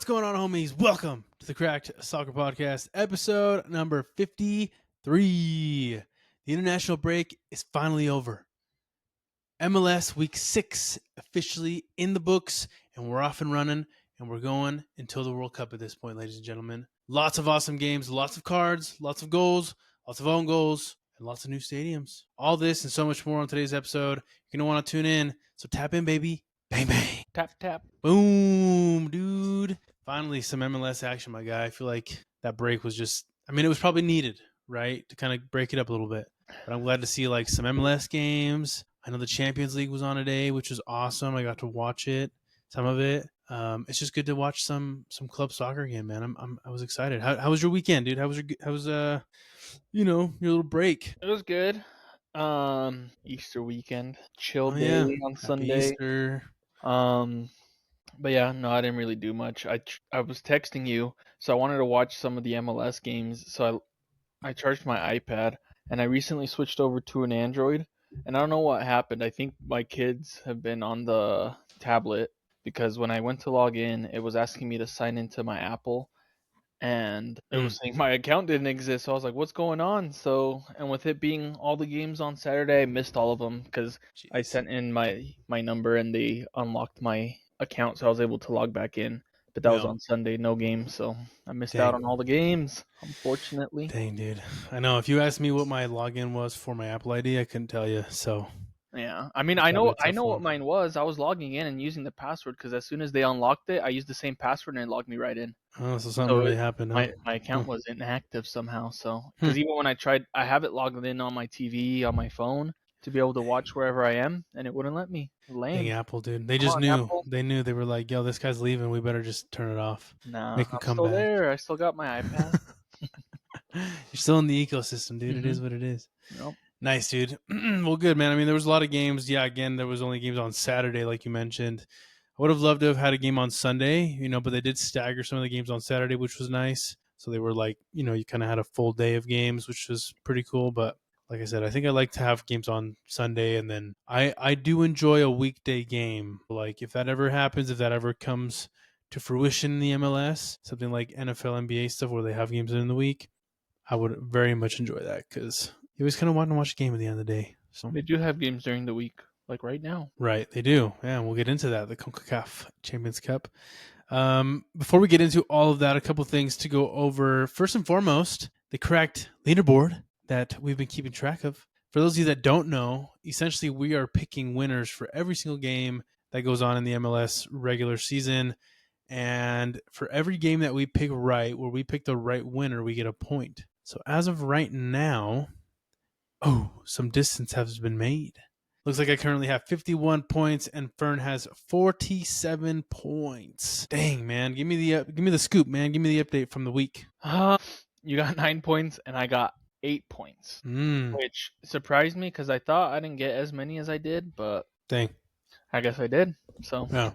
going on, homies? Welcome to the Cracked Soccer Podcast, episode number 53. The international break is finally over. MLS Week 6 officially in the books, and we're off and running, and we're going until the World Cup at this point, ladies and gentlemen. Lots of awesome games, lots of cards, lots of goals, lots of own goals, and lots of new stadiums. All this and so much more on today's episode. You're going to want to tune in, so tap in, baby. Bang, bang. Tap, tap. Boom, dude. Finally, some MLS action, my guy. I feel like that break was just, it was probably needed, right? To kind of break it up a little bit. But I'm glad to see like some MLS games. I know the Champions League was on today, which was awesome. I got to watch it, some of it. It's just good to watch some club soccer again, man. I was excited. How was your weekend, dude? How was your little break? It was good. Easter weekend, chill day Yeah. on Happy Sunday. Easter. But yeah, no, I didn't really do much. I was texting you, so I wanted to watch some of the MLS games. So I charged my iPad, and I recently switched over to an Android. And I don't know what happened. I think my kids have been on the tablet because when I went to log in, it was asking me to sign into my Apple. And it was saying my account didn't exist. So I was like, what's going on? And with it being all the games on Saturday, I missed all of them because I sent in my number and they unlocked my account. So I was able to log back in. But that was on Sunday, no games. So I missed out on all the games, unfortunately. Dang, dude. I know. If you asked me what my login was for my Apple ID, I couldn't tell you. So yeah, I know what mine was. I was logging in and using the password because as soon as they unlocked it, I used the same password and it logged me right in. Oh, so something really happened. Huh? My account was inactive somehow. So because even when I tried, I have it logged in on my TV on my phone to be able to watch wherever I am, and it wouldn't let me. Lame. Dang Apple, dude. They just knew. Apple. They knew. They were like, "Yo, this guy's leaving. We better just turn it off." Nah, make him come still back. there. I still got my iPad. You're still in the ecosystem, dude. It is what it is. Nope. Nice, dude. Well, good, man. There was a lot of games. Yeah, again, there was only games on Saturday, like you mentioned. I would have loved to have had a game on Sunday, but they did stagger some of the games on Saturday, which was nice. So they were like, you kind of had a full day of games, which was pretty cool. But like I said, I think I like to have games on Sunday, and then I do enjoy a weekday game. Like if that ever happens, if that ever comes to fruition in the MLS, something like NFL, NBA stuff where they have games in the week, I would very much enjoy that because you always kind of want to watch a game at the end of the day. So they do have games during the week, like right now. Right, they do. Yeah, we'll get into that, the Conca Champions Cup. Before we get into all of that, a couple things to go over. First and foremost, the correct leaderboard that we've been keeping track of. For those of you that don't know, essentially we are picking winners for every single game that goes on in the MLS regular season. And for every game that we pick right, where we pick the right winner, we get a point. So as of right now, some distance has been made. Looks like I currently have 51 points, and Fern has 47 points. Dang, man! Give me the scoop, man. Give me the update from the week. You got 9 points, and I got 8 points, which surprised me because I thought I didn't get as many as I did, but dang, I guess I did. So yeah.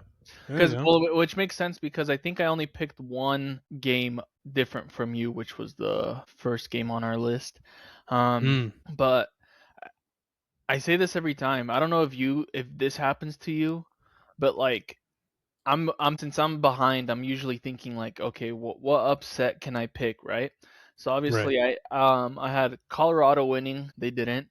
Which makes sense because I think I only picked one game different from you, which was the first game on our list. But I say this every time. I don't know if this happens to you, but like since I'm behind, I'm usually thinking like, okay, what upset can I pick, right? So obviously I had Colorado winning, they didn't,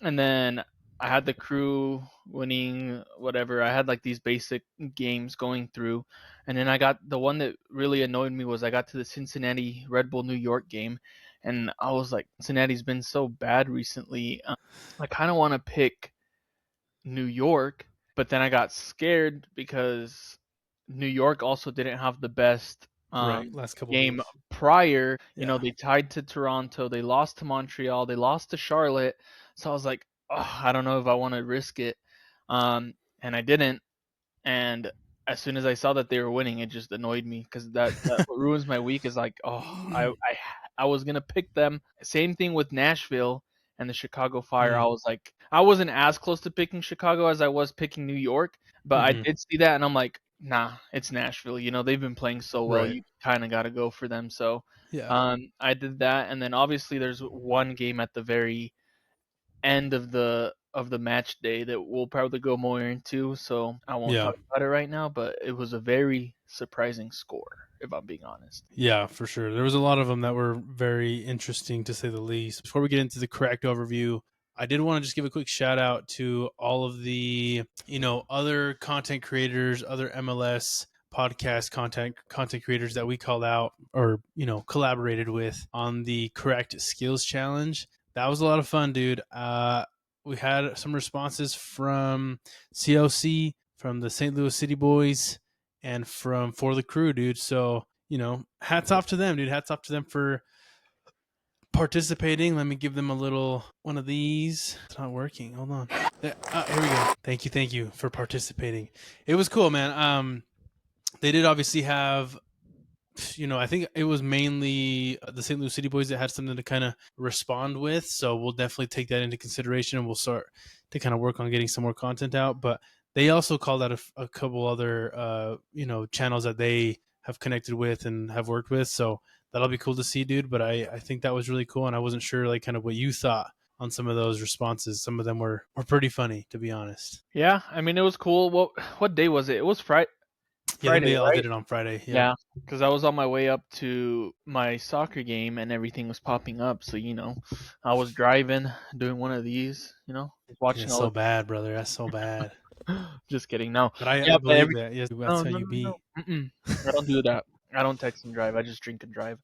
and then I had the Crew winning, whatever. I had like these basic games going through, and then I got the one that really annoyed me was I got to the Cincinnati Red Bull New York game, and I was like, Cincinnati's been so bad recently. I kind of want to pick New York, but then I got scared because New York also didn't have the best last couple game weeks. Prior. Yeah. They tied to Toronto, they lost to Montreal, they lost to Charlotte. So I was like, I don't know if I want to risk it. And I didn't. And as soon as I saw that they were winning, it just annoyed me because that what ruins my week is like, I was going to pick them. Same thing with Nashville and the Chicago Fire. I was like, I wasn't as close to picking Chicago as I was picking New York, but I did see that and I'm like, nah, it's Nashville. They've been playing so well. You kind of got to go for them. So I did that. And then obviously there's one game at the very end of the of the match day that we'll probably go more into, so I won't talk about it right now, but it was a very surprising score, if I'm being honest. Yeah, for sure. There was a lot of them that were very interesting, to say the least. Before we get into the correct overview, I did want to just give a quick shout out to all of the, other content creators, other MLS podcast content creators that we called out or, collaborated with on the correct skills challenge. That was a lot of fun, dude. We had some responses from CLC, from the St. Louis City Boys, and from For the Crew, dude. So, hats off to them, dude. Hats off to them for participating. Let me give them a little one of these. It's not working. Hold on. Here we go. Thank you for participating. It was cool, man. They did obviously have, I think it was mainly the St. Louis City Boys that had something to kind of respond with. So we'll definitely take that into consideration, and we'll start to kind of work on getting some more content out. But they also called out a couple other, channels that they have connected with and have worked with. So that'll be cool to see, dude. But I think that was really cool. And I wasn't sure like kind of what you thought on some of those responses. Some of them were pretty funny, to be honest. Yeah, I mean, it was cool. What day was it? It was Friday. Yeah, they all did it on Friday. Yeah, because I was on my way up to my soccer game and everything was popping up. So, I was driving, doing one of these, watching. That's so bad, brother. That's so bad. Just kidding. No. But I believe that. Yes, that's how you be. No. I don't do that. I don't text and drive. I just drink and drive.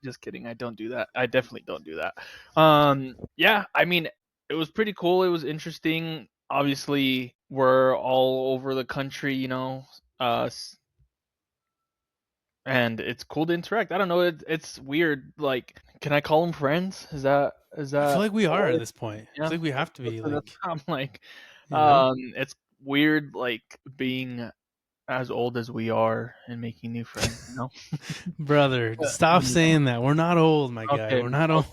Just kidding. I don't do that. I definitely don't do that. Yeah, I mean, it was pretty cool. It was interesting. Obviously, we're all over the country, and it's cool to interact. I don't know. It's weird. Like, can I call them friends? Is that? I feel like we are at this point. Yeah. I think we have to be. Like, I'm like, it's weird, like being as old as we are and making new friends. Brother, stop saying that. We're not old, my guy. We're not old.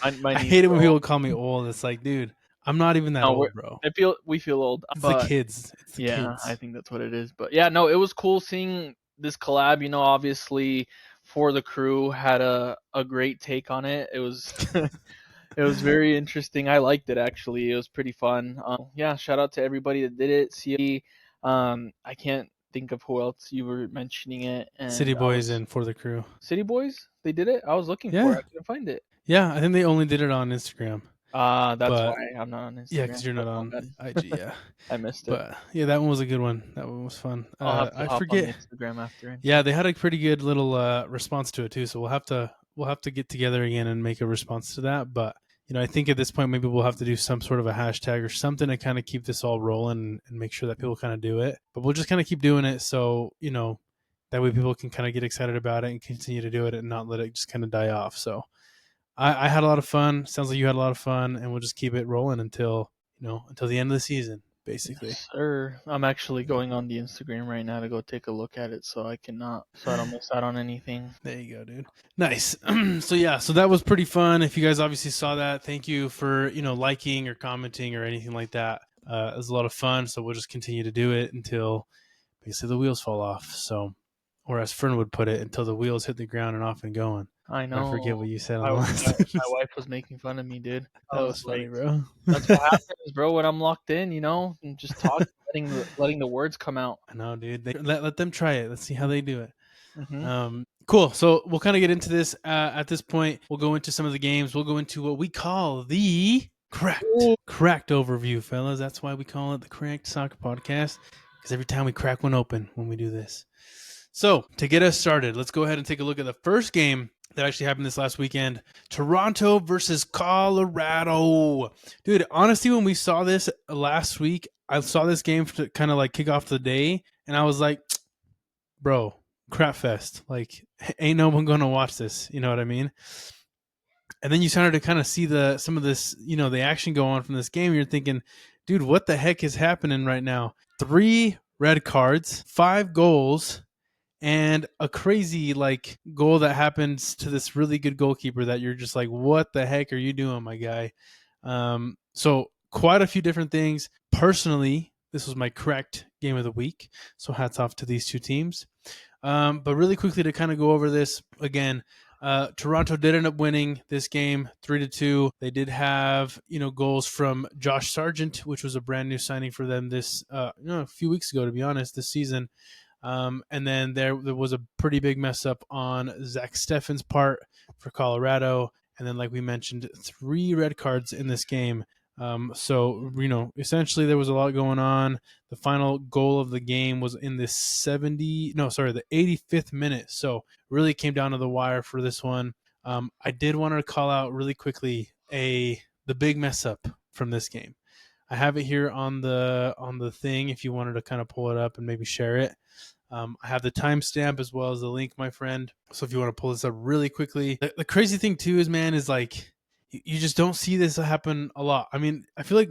I hate it when people call me old. It's like, dude, I'm not even that old, bro. We feel old. It's the kids. It's the kids. I think that's what it is. But yeah, no, it was cool seeing this collab. Obviously, For the Crew had a great take on it. It was it was very interesting. I liked it, actually. It was pretty fun. Yeah, shout out to everybody that did it. See, I can't think of who else you were mentioning it. And City Boys and For the Crew. City Boys? They did it? I was looking for it. I couldn't find it. Yeah, I think they only did it on Instagram. That's why I'm not on Instagram. Yeah, because you're not on IG. Yeah, I missed it. But yeah, that one was a good one. That one was fun. I forget on Instagram after. Yeah, they had a pretty good little response to it too. So we'll have to get together again and make a response to that. But I think at this point maybe we'll have to do some sort of a hashtag or something to kind of keep this all rolling and make sure that people kind of do it. But we'll just kind of keep doing it, so that way people can kind of get excited about it and continue to do it and not let it just kind of die off. So I had a lot of fun. Sounds like you had a lot of fun, and we'll just keep it rolling until the end of the season, basically. Yes, sir. I'm actually going on the Instagram right now to go take a look at it so I don't miss out on anything. There you go, dude. Nice. So that was pretty fun. If you guys obviously saw that, thank you for, liking or commenting or anything like that. It was a lot of fun. So we'll just continue to do it until basically the wheels fall off. So, or as Fern would put it, until the wheels hit the ground and off and going. I know. I forget what you said. My wife was making fun of me, dude. That was funny, bro. That's what happens, bro, when I'm locked in, and just talking, letting the words come out. I know, dude. Let them try it. Let's see how they do it. Mm-hmm. Cool. So we'll kind of get into this. At this point, we'll go into some of the games. We'll go into what we call the cracked overview, fellas. That's why we call it the Cracked Soccer Podcast, because every time we crack one open when we do this. So to get us started, let's go ahead and take a look at the first game that actually happened this last weekend. Toronto versus Colorado. Dude, honestly, when we saw this last week, I saw this game to kind of like kick off the day, and I was like, bro, crap fest. Like, ain't no one going to watch this. You know what I mean? And then you started to kind of see some of this, the action go on from this game. You're thinking, dude, what the heck is happening right now? 3 red cards, 5 goals, and a crazy goal that happens to this really good goalkeeper that you're just like, what the heck are you doing, my guy? So quite a few different things. Personally, this was my correct game of the week. So hats off to these two teams. But really quickly to kind of go over this again, Toronto did end up winning this game 3-2. They did have goals from Josh Sargent, which was a brand new signing for them this a few weeks ago, to be honest, this season. And then there was a pretty big mess up on Zach Steffen's part for Colorado. And then, like we mentioned, 3 red cards in this game. So essentially there was a lot going on. The final goal of the game was in the 85th minute. So really came down to the wire for this one. I did want to call out really quickly the big mess up from this game. I have it here on the thing if you wanted to kind of pull it up and maybe share it. I have the timestamp as well as the link, my friend. So if you want to pull this up really quickly, the crazy thing too is like you just don't see this happen a lot. I mean, I feel like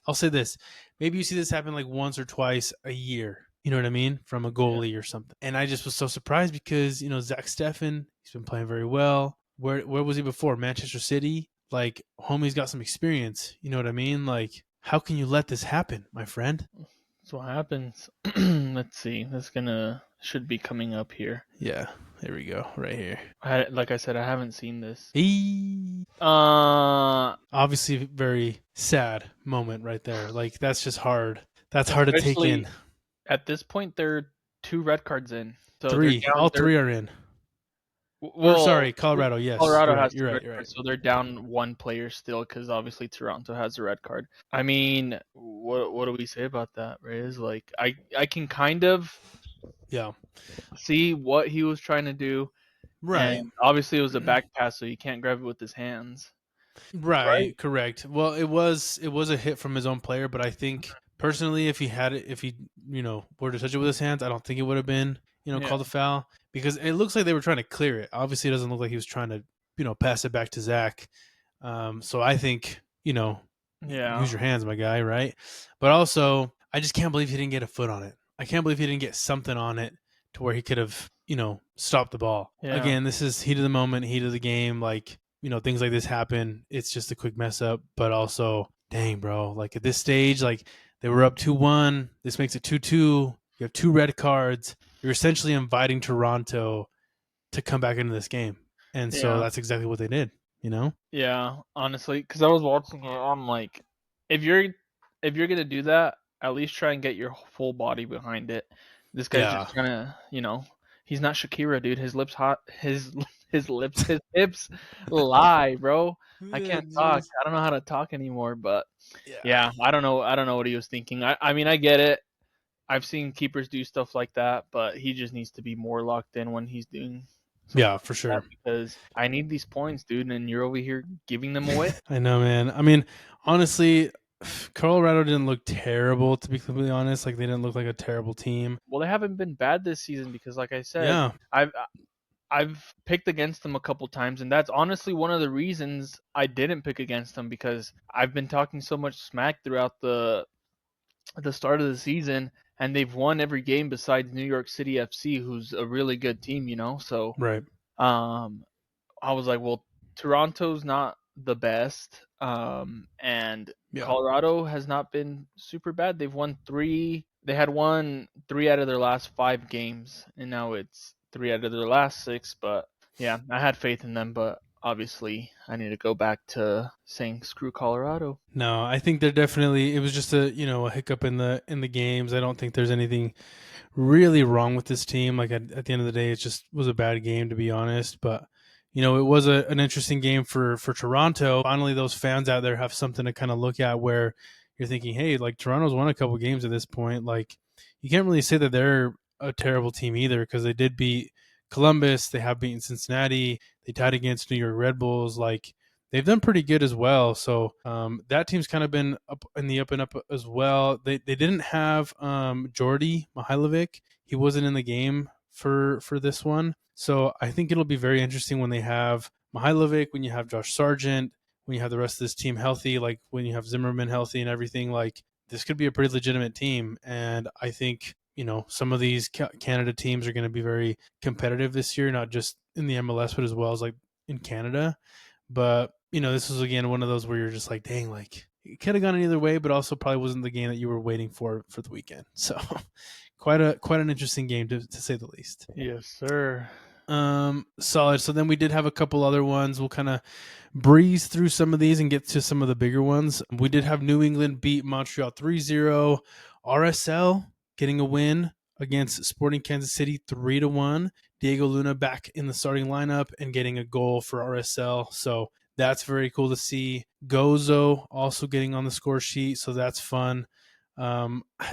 I'll say this: maybe you see this happen like once or twice a year. You know what I mean? From a goalie or something. And I just was so surprised because Zach Steffen, he's been playing very well. Where was he before? Manchester City. Like, homie's got some experience. You know what I mean? Like, how can you let this happen, my friend? That's what happens. Let's see. This should be coming up here. Yeah, there we go, right here. Like I said, I haven't seen this. Obviously, very sad moment right there. Like, that's just hard. That's hard to take in. At this point, there are 2 red cards in. So 3. All 3 are in. Well, sorry, Colorado. Yes, Colorado has you're right. So they're down 1 player still because obviously Toronto has a red card. I mean, what do we say about that, Riz? Like, I can kind of see what he was trying to do. Right. And obviously, it was a back pass, so you can't grab it with his hands. Right. Correct. Well, it was a hit from his own player, but I think personally, if he were to touch it with his hands, I don't think it would have been called a foul, because it looks like they were trying to clear it. Obviously, it doesn't look like he was trying to pass it back to Zach. So I think use your hands, my guy, right? But also, I just can't believe he didn't get a foot on it. I can't believe he didn't get something on it to where he could have stopped the ball. Again, this is heat of the moment, heat of the game. Like, things like this happen. It's just a quick mess up, but also, dang, bro, like at this stage, like they were up 2-1. This makes it 2-2. You have 2 red cards. You're essentially inviting Toronto to come back into this game. And so that's exactly what they did, Yeah, honestly, because I was watching it, I'm like, if you're going to do that, at least try and get your full body behind it. This guy's just trying to, he's not Shakira, dude. His lips hot. His hips lie, bro. I can't talk. I don't know how to talk anymore, but yeah, I don't know what he was thinking. I mean, I get it. I've seen keepers do stuff like that, but he just needs to be more locked in when he's doing for sure. Because I need these points, dude, and you're over here giving them away. I know, man. I mean, honestly, Colorado didn't look terrible, to be completely honest. Like, they didn't look like a terrible team. Well, they haven't been bad this season because, like I said, I've picked against them a couple times, and that's honestly one of the reasons I didn't pick against them, because I've been talking so much smack throughout the start of the season, and they've won every game besides New York City FC, who's a really good team, So right. I was like, well, Toronto's not the best, and Colorado has not been super bad. They've won 3. They had won 3 out of their last 5 games, and now it's 3 out of their last 6. But yeah, I had faith in them, but obviously I need to go back to saying screw Colorado. No, I think they're definitely, it was just a hiccup in the games. I don't think there's anything really wrong with this team. Like, at the end of the day, it just was a bad game, to be honest. But it was an interesting game for Toronto. Finally, those fans out there have something to kind of look at, where you're thinking, hey, like, Toronto's won a couple games at this point. Like, you can't really say that they're a terrible team either, because they did beat Columbus. They have beaten Cincinnati. They tied against New York Red Bulls. Like, they've done pretty good as well. So that team's kind of been up in the up and up as well. They didn't have Jordi Mihailovic. He wasn't in the game for this one. So I think it'll be very interesting when they have Mihailovic, when you have Josh Sargent, when you have the rest of this team healthy, like when you have Zimmerman healthy and everything. Like, this could be a pretty legitimate team. And I think some of these Canada teams are going to be very competitive this year, not just in the MLS, but as well as like in Canada. But, this was, again, one of those where you're just like, dang, like, it could have gone either way, but also probably wasn't the game that you were waiting for the weekend. So quite an interesting game, to say the least. Yes, sir. Solid. So then we did have a couple other ones. We'll kind of breeze through some of these and get to some of the bigger ones. We did have New England beat Montreal 3-0. RSL getting a win against Sporting Kansas City 3-1. Diego Luna back in the starting lineup and getting a goal for RSL. So that's very cool to see. Gozo also getting on the score sheet, so that's fun.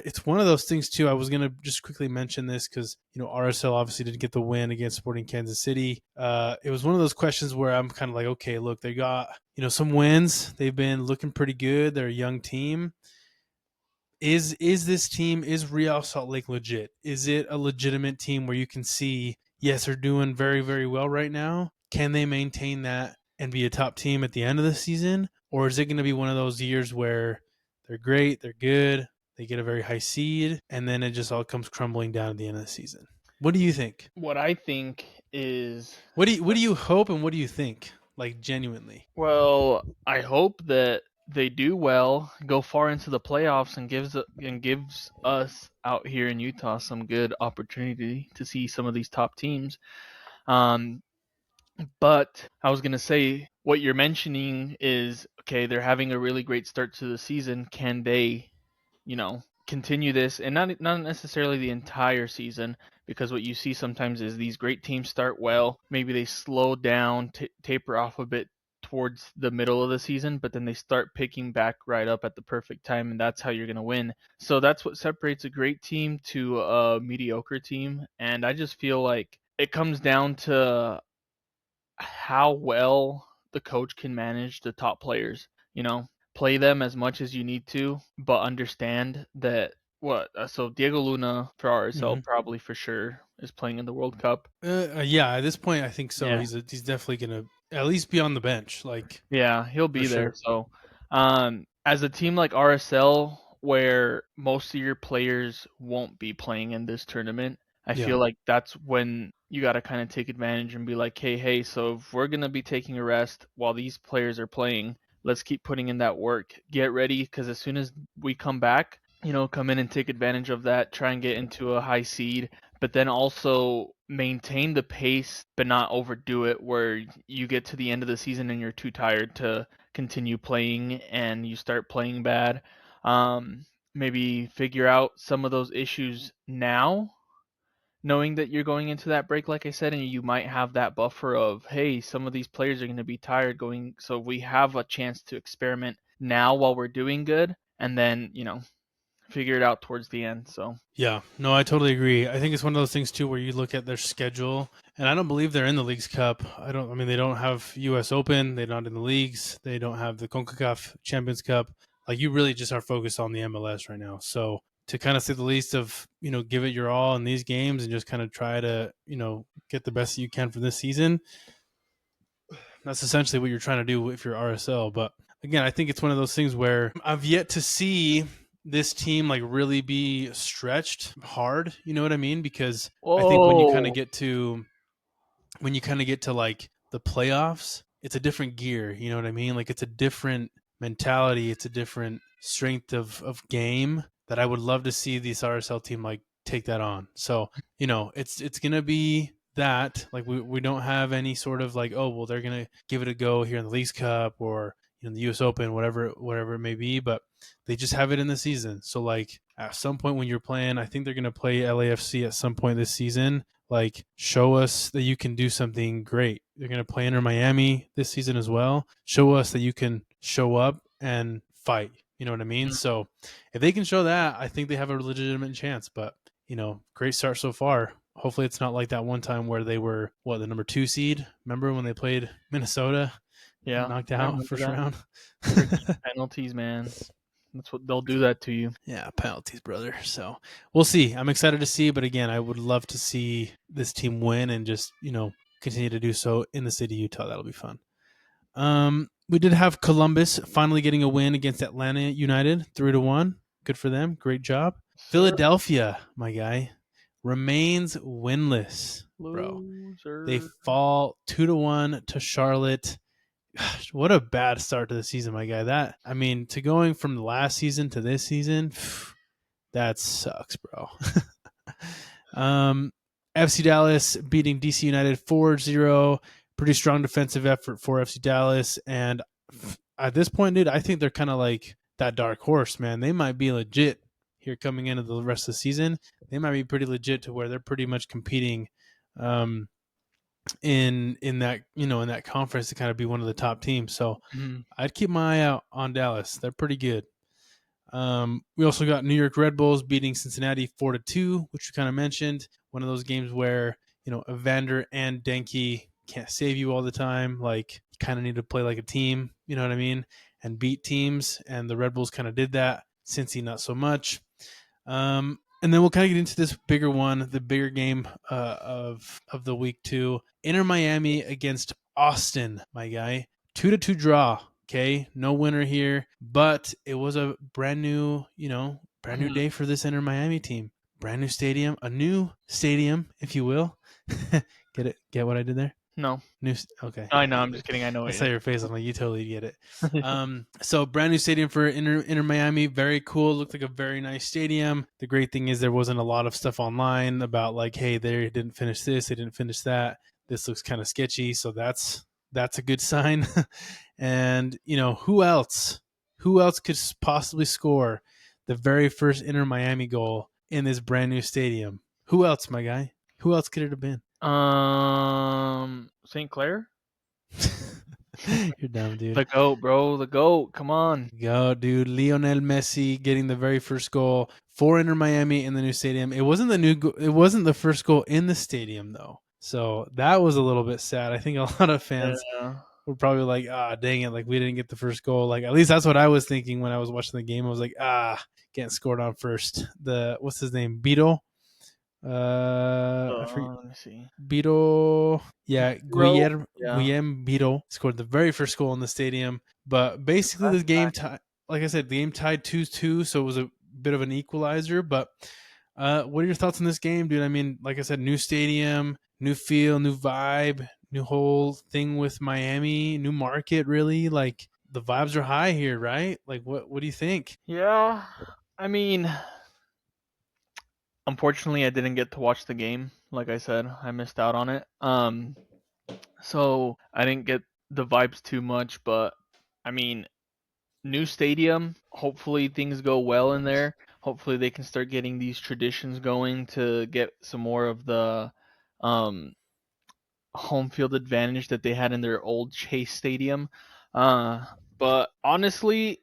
It's one of those things too. I was gonna just quickly mention this because RSL obviously didn't get the win against Sporting Kansas City. It was one of those questions where I'm kind of like, okay, look, they got some wins. They've been looking pretty good. They're a young team. Is this team, is Real Salt Lake legit? Is it a legitimate team where you can see, yes, they're doing very, very well right now? Can they maintain that and be a top team at the end of the season? Or is it going to be one of those years where they're great, they're good, they get a very high seed, and then it just all comes crumbling down at the end of the season? What do you think? What I think is, What do you hope and what do you think? Like, genuinely. well, I hope that they do well, go far into the playoffs, and gives us out here in Utah some good opportunity to see some of these top teams. But I was gonna say, what you're mentioning is, okay, they're having a really great start to the season. Can they, continue this, and not necessarily the entire season, because what you see sometimes is these great teams start well, maybe they slow down, taper off a bit towards the middle of the season, but then they start picking back right up at the perfect time, and that's how you're going to win. So that's what separates a great team to a mediocre team, and I just feel like it comes down to how well the coach can manage the top players. Play them as much as you need to, but understand that so Diego Luna for RSL probably for sure is playing in the World Cup. Yeah, at this point, I think so. Yeah. He's definitely gonna at least be on the bench, like, Yeah, he'll be for there. sure. So, as a team like RSL, where most of your players won't be playing in this tournament, I Yeah. feel like that's when you got to kind of take advantage and be like, hey, so if we're going to be taking a rest while these players are playing, let's keep putting in that work. Get ready, because as soon as we come back, come in and take advantage of that, try and get into a high seed, but then also maintain the pace, but not overdo it where you get to the end of the season and you're too tired to continue playing and you start playing bad. Maybe figure out some of those issues now, knowing that you're going into that break, like I said, and you might have that buffer of, hey, some of these players are going to be tired going, so we have a chance to experiment now while we're doing good, and then, figure it out towards the end. So Yeah, no, I totally agree. I think it's one of those things too where you look at their schedule, and I don't believe they're in the Leagues Cup. I mean, they don't have U.S. Open. They're not in the leagues. They don't have the Conca Champions Cup. Like, you really just are focused on the MLS right now. So to kind of say the least of, give it your all in these games and just kind of try to, get the best that you can for this season. That's essentially what you're trying to do if you're RSL. But again, I think it's one of those things where I've yet to see this team like really be stretched hard. You know what I mean? Because I think when you kind of whoa. get to like the playoffs, it's a different gear. You know what I mean? Like, it's a different mentality. It's a different strength of game that I would love to see this RSL team like take that on. So, it's gonna be that, like, we don't have any sort of like, oh well, they're gonna give it a go here in the Leagues Cup or the US Open, whatever it may be, but they just have it in the season. So like at some point when you're playing, I think they're gonna play LAFC at some point this season. Like, show us that you can do something great. They're gonna play Inter Miami this season as well. Show us that you can show up and fight. You know what I mean? So if they can show that, I think they have a legitimate chance. But great start so far. Hopefully it's not like that one time where they were the number 2 seed. Remember when they played Minnesota? Yeah, Knocked I out remember first that. round. Freaking penalties, man. That's what they'll do that to you. Yeah, penalties, brother. So we'll see. I'm excited to see, but again, I would love to see this team win and just, continue to do so in the city of Utah. That'll be fun. We did have Columbus finally getting a win against Atlanta United, 3-1. Good for them. Great job. Sir. Philadelphia, my guy, remains winless, bro. They Loser. fall 2-1 to Charlotte. Gosh, what a bad start to the season, my guy. To going from the last season to this season, that sucks, bro. FC Dallas beating DC United 4-0. Pretty strong defensive effort for FC Dallas. And at this point, dude, I think they're kind of like that dark horse, man. They might be legit here coming into the rest of the season. They might be pretty legit to where they're pretty much competing in that, in that conference to kind of be one of the top teams. So I'd keep my eye out on Dallas. They're pretty good. We also got New York Red Bulls beating Cincinnati 4-2, which you kind of mentioned. One of those games where, Evander and Denke can't save you all the time. Like, you kind of need to play like a team, you know what I mean? And beat teams. And the Red Bulls kind of did that. Cincy, not so much. And then we'll kind of get into this bigger one, the bigger game of the week 2. Inter Miami against Austin, my guy. 2-2 draw. Okay, no winner here, but it was a brand new day for this Inter Miami team. Brand new stadium, a new stadium, if you will. Get it? Get what I did there? No. Okay. I know. I'm just kidding. I know. I saw your face. I'm like, you totally get it. So brand new stadium for Inter Miami. Very cool. Looked like a very nice stadium. The great thing is there wasn't a lot of stuff online about like, hey, they didn't finish this, they didn't finish that. This looks kind of sketchy. So that's a good sign. And who else could possibly score the very first Inter Miami goal in this brand new stadium? Who else, my guy? Who else could it have been? St. Clair. You're dumb, dude. The GOAT, bro. The GOAT. Come on. Go, dude. Lionel Messi getting the very first goal for Inter Miami in the new stadium. It wasn't the first goal in the stadium though. So that was a little bit sad. I think a lot of fans were probably like, dang it, like we didn't get the first goal. Like, at least that's what I was thinking when I was watching the game. I was like, getting scored on first. What's his name? Beto? Let me see. Beto. Yeah, Guillermo Beto scored the very first goal in the stadium. But basically the game like I said, the game tied 2-2, so it was a bit of an equalizer. But what are your thoughts on this game, dude? I mean, like I said, new stadium, new feel, new vibe, new whole thing with Miami, new market, really. Like, the vibes are high here, right? Like, what do you think? Yeah, I mean, unfortunately, I didn't get to watch the game. Like I said, I missed out on it. So I didn't get the vibes too much, but I mean, new stadium. Hopefully things go well in there. Hopefully they can start getting these traditions going to get some more of the home field advantage that they had in their old Chase Stadium. But honestly,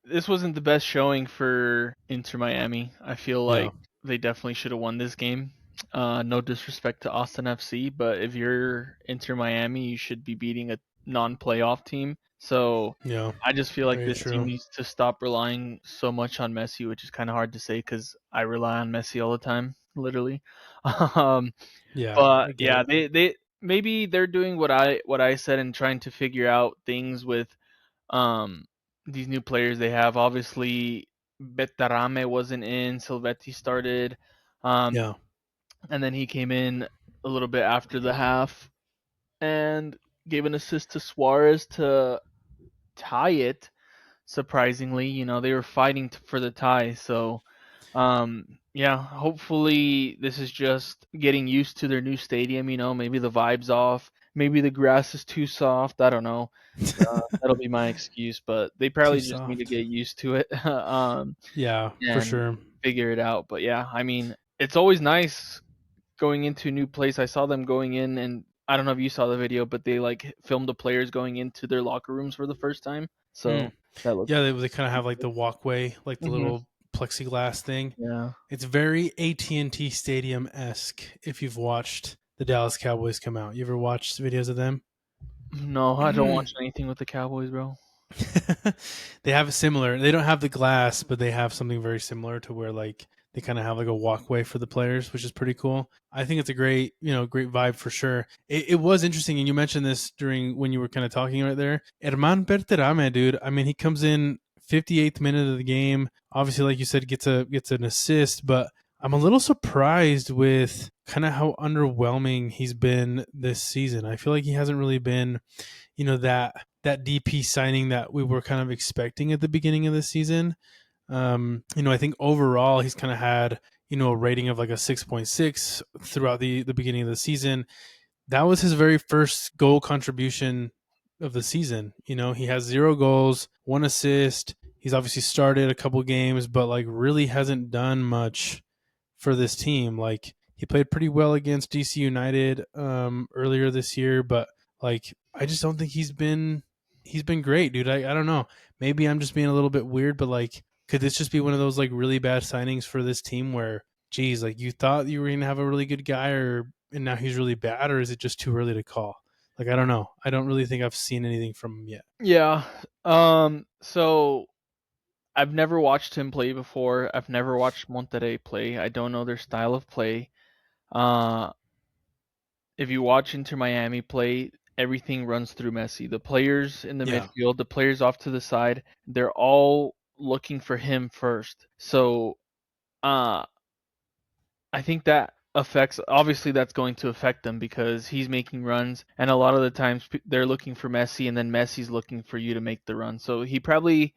this wasn't the best showing for Inter Miami. I feel like they definitely should have won this game. No disrespect to Austin FC, but if you're Inter Miami, you should be beating a non-playoff team. So I just feel like this team needs to stop relying so much on Messi, which is kind of hard to say because I rely on Messi all the time, literally. But yeah, they maybe they're doing what I said and trying to figure out things with these new players they have. Obviously, Betarame wasn't in. Silvetti started. And then he came in a little bit after the half and gave an assist to Suarez to tie it. Surprisingly, they were fighting for the tie. So, hopefully this is just getting used to their new stadium. Maybe the vibe's off. Maybe the grass is too soft. I don't know. That'll be my excuse, but they probably just need to get used to it. For sure. Figure it out. But yeah, I mean, it's always nice going into a new place. I saw them going in, and I don't know if you saw the video, but they like filmed the players going into their locker rooms for the first time. So that looks they kind of have like the walkway, like the little plexiglass thing. Yeah, it's very AT&T Stadium-esque. If you've watched the Dallas Cowboys come out, you ever watched videos of them? No, I don't watch anything with the Cowboys, bro. They have a similar. They don't have the glass, but they have something very similar to where like they kind of have like a walkway for the players, which is pretty cool. I think it's a great vibe for sure. It was interesting, and you mentioned this when you were kind of talking right there. Herman Berterame, dude. I mean, he comes in 58th minute of the game. Obviously, like you said, gets an assist, but I'm a little surprised with kind of how underwhelming he's been this season. I feel like he hasn't really been, that DP signing that we were kind of expecting at the beginning of the season. I think overall he's kind of had, a rating of like a 6.6 throughout the beginning of the season. That was his very first goal contribution of the season. He has 0 goals, 1 assist. He's obviously started a couple games, but like really hasn't done much for this team. Like he played pretty well against DC United earlier this year, but like I just don't think he's been great, dude. I don't know. Maybe I'm just being a little bit weird, but like could this just be one of those like really bad signings for this team where geez, like you thought you were gonna have a really good guy and now he's really bad, or is it just too early to call? Like I don't know. I don't really think I've seen anything from him yet. Yeah. So I've never watched him play before. I've never watched Monterrey play. I don't know their style of play. Uh, if you watch Inter Miami play, everything runs through Messi. The players in the Yeah. midfield, the players off to the side, they're all looking for him first. So, uh, I think that affects. Obviously, that's going to affect them because he's making runs, and a lot of the times they're looking for Messi, and then Messi's looking for you to make the run. So he probably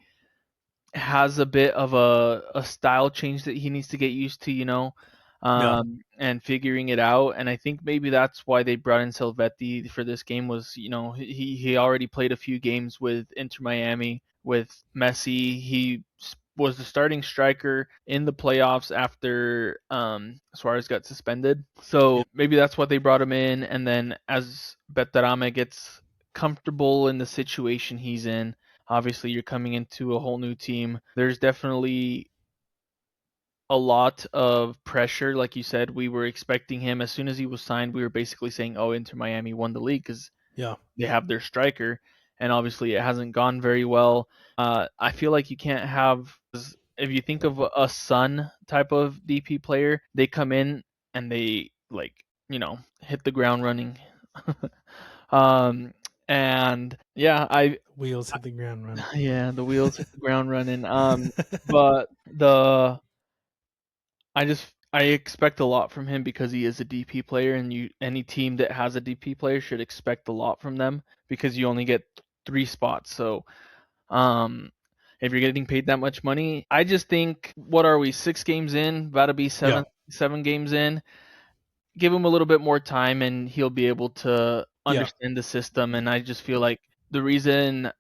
has a bit of a style change that he needs to get used to, Yeah. and figuring it out. And I think maybe that's why they brought in Salvetti for this game was, he already played a few games with Inter Miami with Messi. He was the starting striker in the playoffs after Suarez got suspended. So Yeah. maybe that's what they brought him in. And then as Betarame gets comfortable in the situation he's in, obviously you're coming into a whole new team. There's definitely a lot of pressure. Like you said, we were expecting him as soon as he was signed. We were basically saying, "Oh, Inter Miami won the league because Yeah. they have their striker." And obviously, it hasn't gone very well. I feel like you can't have. If you think of a Sun type of DP player, they come in and they like hit the ground running. um, and yeah, Wheels hit the ground running. yeah, the wheels hit the ground running. But I expect a lot from him because he is a DP player, and any team that has a DP player should expect a lot from them because you only get 3 spots. So, um, if you're getting paid that much money, I just think what are we 6 games in? About to be Yeah. 7 games in. Give him a little bit more time, and he'll be able to Yeah. understand the system. And I just feel like the reason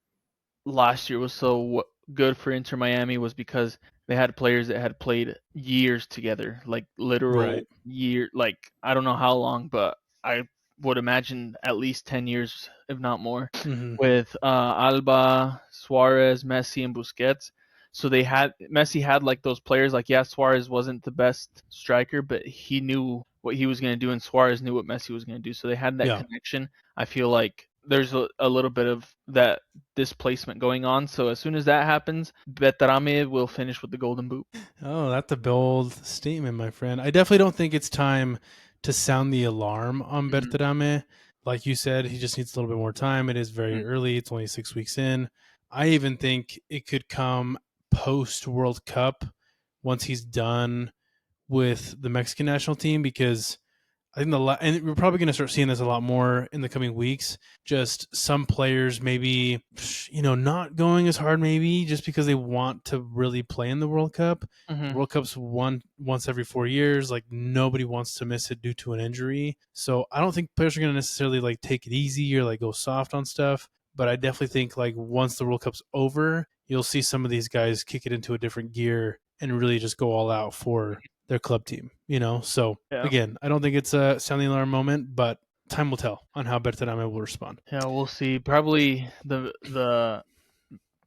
last year was so good for Inter Miami was because they had players that had played years together, like literal Right. year, like I don't know how long, but I would imagine at least 10 years, if not more, Hmm. with Alba, Suarez, Messi, and Busquets. So Messi had like those players, like yeah, Suarez wasn't the best striker, but he knew what he was going to do, and Suarez knew what Messi was going to do. So they had that Yeah. connection. I feel like there's a little bit of that displacement going on. So as soon as that happens, Betarame will finish with the golden boot. Oh, that's a bold statement, my friend. I definitely don't think it's time to sound the alarm on Mm-hmm. Berterame. Like you said, he just needs a little bit more time. It is very early. It's only 6 weeks in. I even think it could come post World Cup once he's done with the Mexican national team because I think and we're probably going to start seeing this a lot more in the coming weeks. Just some players maybe, not going as hard, maybe just because they want to really play in the World Cup. The Mm-hmm. World Cup's once every 4 years. Like nobody wants to miss it due to an injury. So I don't think players are going to necessarily like take it easy or like go soft on stuff. But I definitely think like once the World Cup's over, you'll see some of these guys kick it into a different gear and really just go all out for their club team. So Yeah. again, I don't think it's a sounding alarm moment, but time will tell on how Berterame will respond. Yeah, we'll see. Probably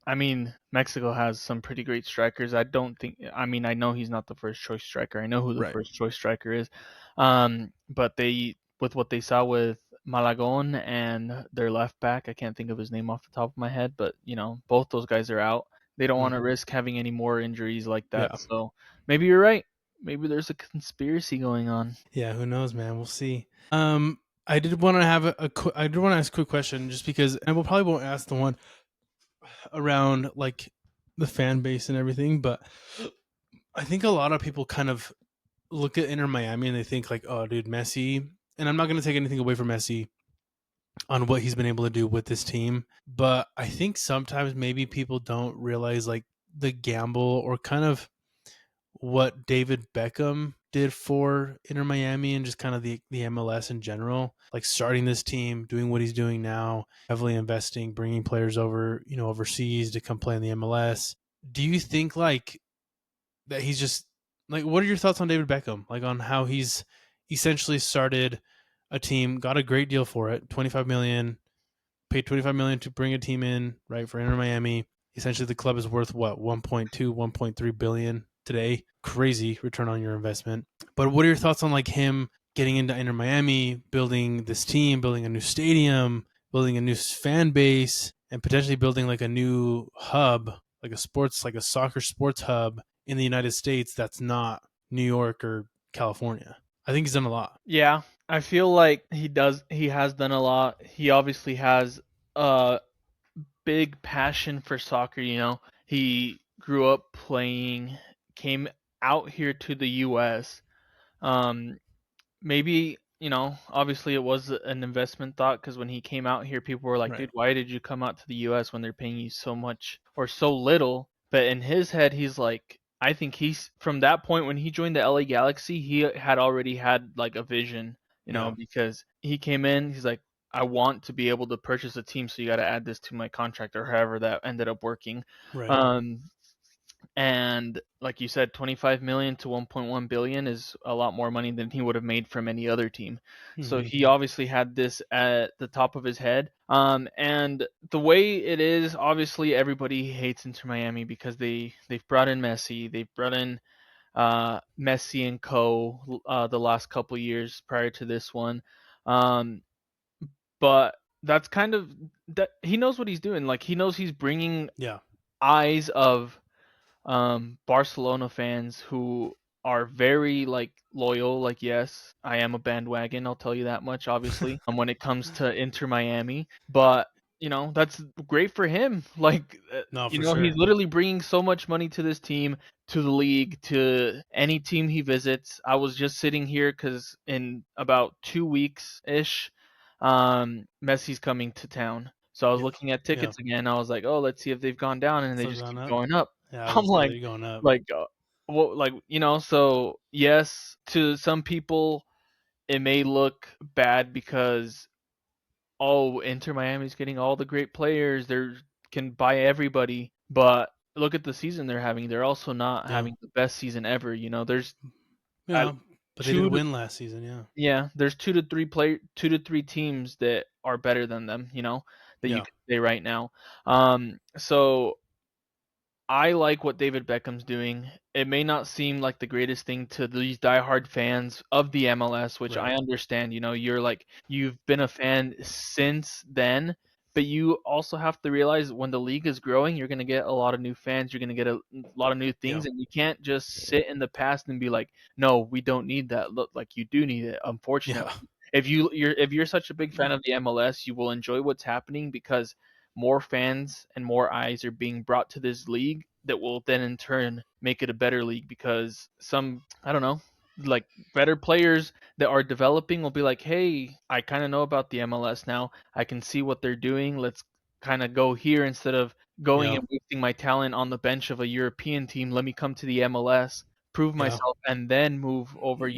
I mean, Mexico has some pretty great strikers. I don't think I mean, I know he's not the first choice striker. I know who the Right. first choice striker is. But they with what they saw with Malagon and their left back, I can't think of his name off the top of my head, but both those guys are out. They don't want to risk having any more injuries like Yeah. that. So maybe you're right. Maybe there's a conspiracy going on. Yeah. Who knows, man? We'll see. I did want to have I did want to ask a quick question just because I will probably won't ask the one around like the fan base and everything, but I think a lot of people kind of look at Inter Miami and they think like, oh, dude, Messi. And I'm not going to take anything away from Messi on what he's been able to do with this team. But I think sometimes maybe people don't realize like the gamble or kind of what David Beckham did for Inter Miami and just kind of the MLS in general, like starting this team, doing what he's doing now, heavily investing, bringing players over, overseas to come play in the MLS. Do you think like that he's just like, what are your thoughts on David Beckham? Like on how he's essentially started a team, got a great deal for it, 25 million, paid 25 million to bring a team in, right, for Inter Miami. Essentially the club is worth what, 1.2, 1.3 billion today. Crazy return on your investment. But what are your thoughts on like him getting into Inter Miami, building this team, building a new stadium, building a new fan base, and potentially building like a new hub, like a soccer sports hub in the United States that's not New York or California? I think he's done a lot. Yeah, I feel like he has done a lot. He obviously has a big passion for soccer, you know. He grew up playing, came out here to the US. Um Maybe, obviously it was an investment thought, because when he came out here, people were like, Right. dude, why did you come out to the US when they're paying you so much or so little? But in his head, he's like, I think he's from that point when he joined the LA Galaxy, he had already had like a vision, Yeah. because he came in, he's like, I want to be able to purchase a team, so you got to add this to my contract, or however that ended up working. Right. Um, and like you said, 25 million to 1.1 billion is a lot more money than he would have made from any other team. So Mm-hmm. he obviously had this at the top of his head. And the way it is, obviously everybody hates Inter Miami because they've brought in Messi, they've brought in Messi and co the last couple years prior to this one. Um, but that's kind of that he knows what he's doing. Like he knows he's bringing Yeah. eyes of Barcelona fans who are very like loyal. Like, yes, I am a bandwagon, I'll tell you that much, obviously, when it comes to Inter Miami. But that's great for him. Like, No, for he's sure. literally bringing so much money to this team, to the league, to any team he visits. I was just sitting here because in about 2 weeks ish, Messi's coming to town. So I was Yeah. looking at Yeah. tickets again. I was like, oh, let's see if they've gone down, and they Still just going keep up. going up. Yeah, I was I'm gonna say like, they're going up. like, well, like, so yes, to some people it may look bad because, oh, Inter Miami's getting all the great players, they can buy everybody, but look at the season they're having. They're also not Yeah. having the best season ever. There's at Yeah. But they did two to, win last season. Yeah. yeah, there's two to three teams that are better than them. That you Yeah. can say right now. So I like what David Beckham's doing. It may not seem like the greatest thing to these diehard fans of the MLS, which Right. I understand. You've been a fan since then, but you also have to realize when the league is growing, you're going to get a lot of new fans. You're going to get a lot of new Yeah. things, and you can't just sit in the past and be like, "No, we don't need that." Look, like you do need it. Yeah. Unfortunately, if you're such a big fan of the MLS, you will enjoy what's happening because more fans and more eyes are being brought to this league that will then in turn make it a better league, because I don't know, like better players that are developing will be like, hey, I kind of know about the MLS now. I can see what they're doing. Let's kind of go here instead of going Yeah. and wasting my talent on the bench of a European team. Let me come to the MLS, prove Yeah. myself, and then move over.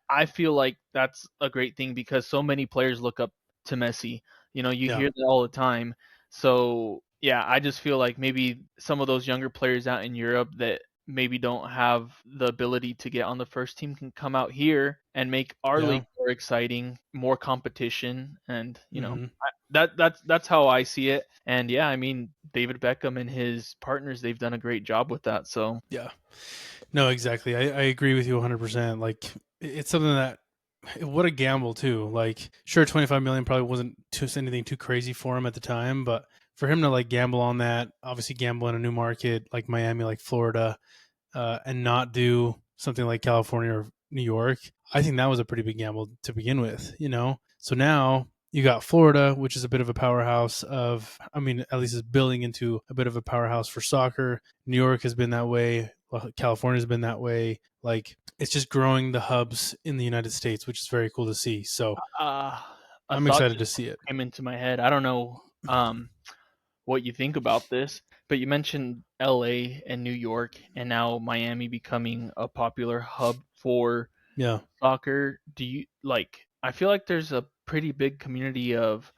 I feel like that's a great thing because so many players look up to Messi. You Yeah. hear that all the time. So yeah, I just feel like maybe some of those younger players out in Europe that maybe don't have the ability to get on the first team can come out here and make our Yeah. league more exciting, more competition, and Mm-hmm. that's how I see it. And yeah, I mean David Beckham and his partners, they've done a great job with that. So Yeah. No, exactly. I agree with you 100%. Like, it's something that, what a gamble too. Like, sure, 25 million probably wasn't anything too crazy for him at the time, but for him to like gamble on that, obviously gamble in a new market like Miami, like Florida, and not do something like California or New York, I think that was a pretty big gamble to begin with, So now you got Florida, which is a bit of a powerhouse I mean, at least is building into a bit of a powerhouse for soccer. New York has been that way. California's been that way. Like, it's just growing the hubs in the United States, which is very cool to see. So uh, a I'm thought excited to just see it. came into my head. I don't know. what you think about this. But you mentioned LA and New York, and now Miami becoming a popular hub for Yeah, soccer. Do you like? I feel like there's a pretty big community of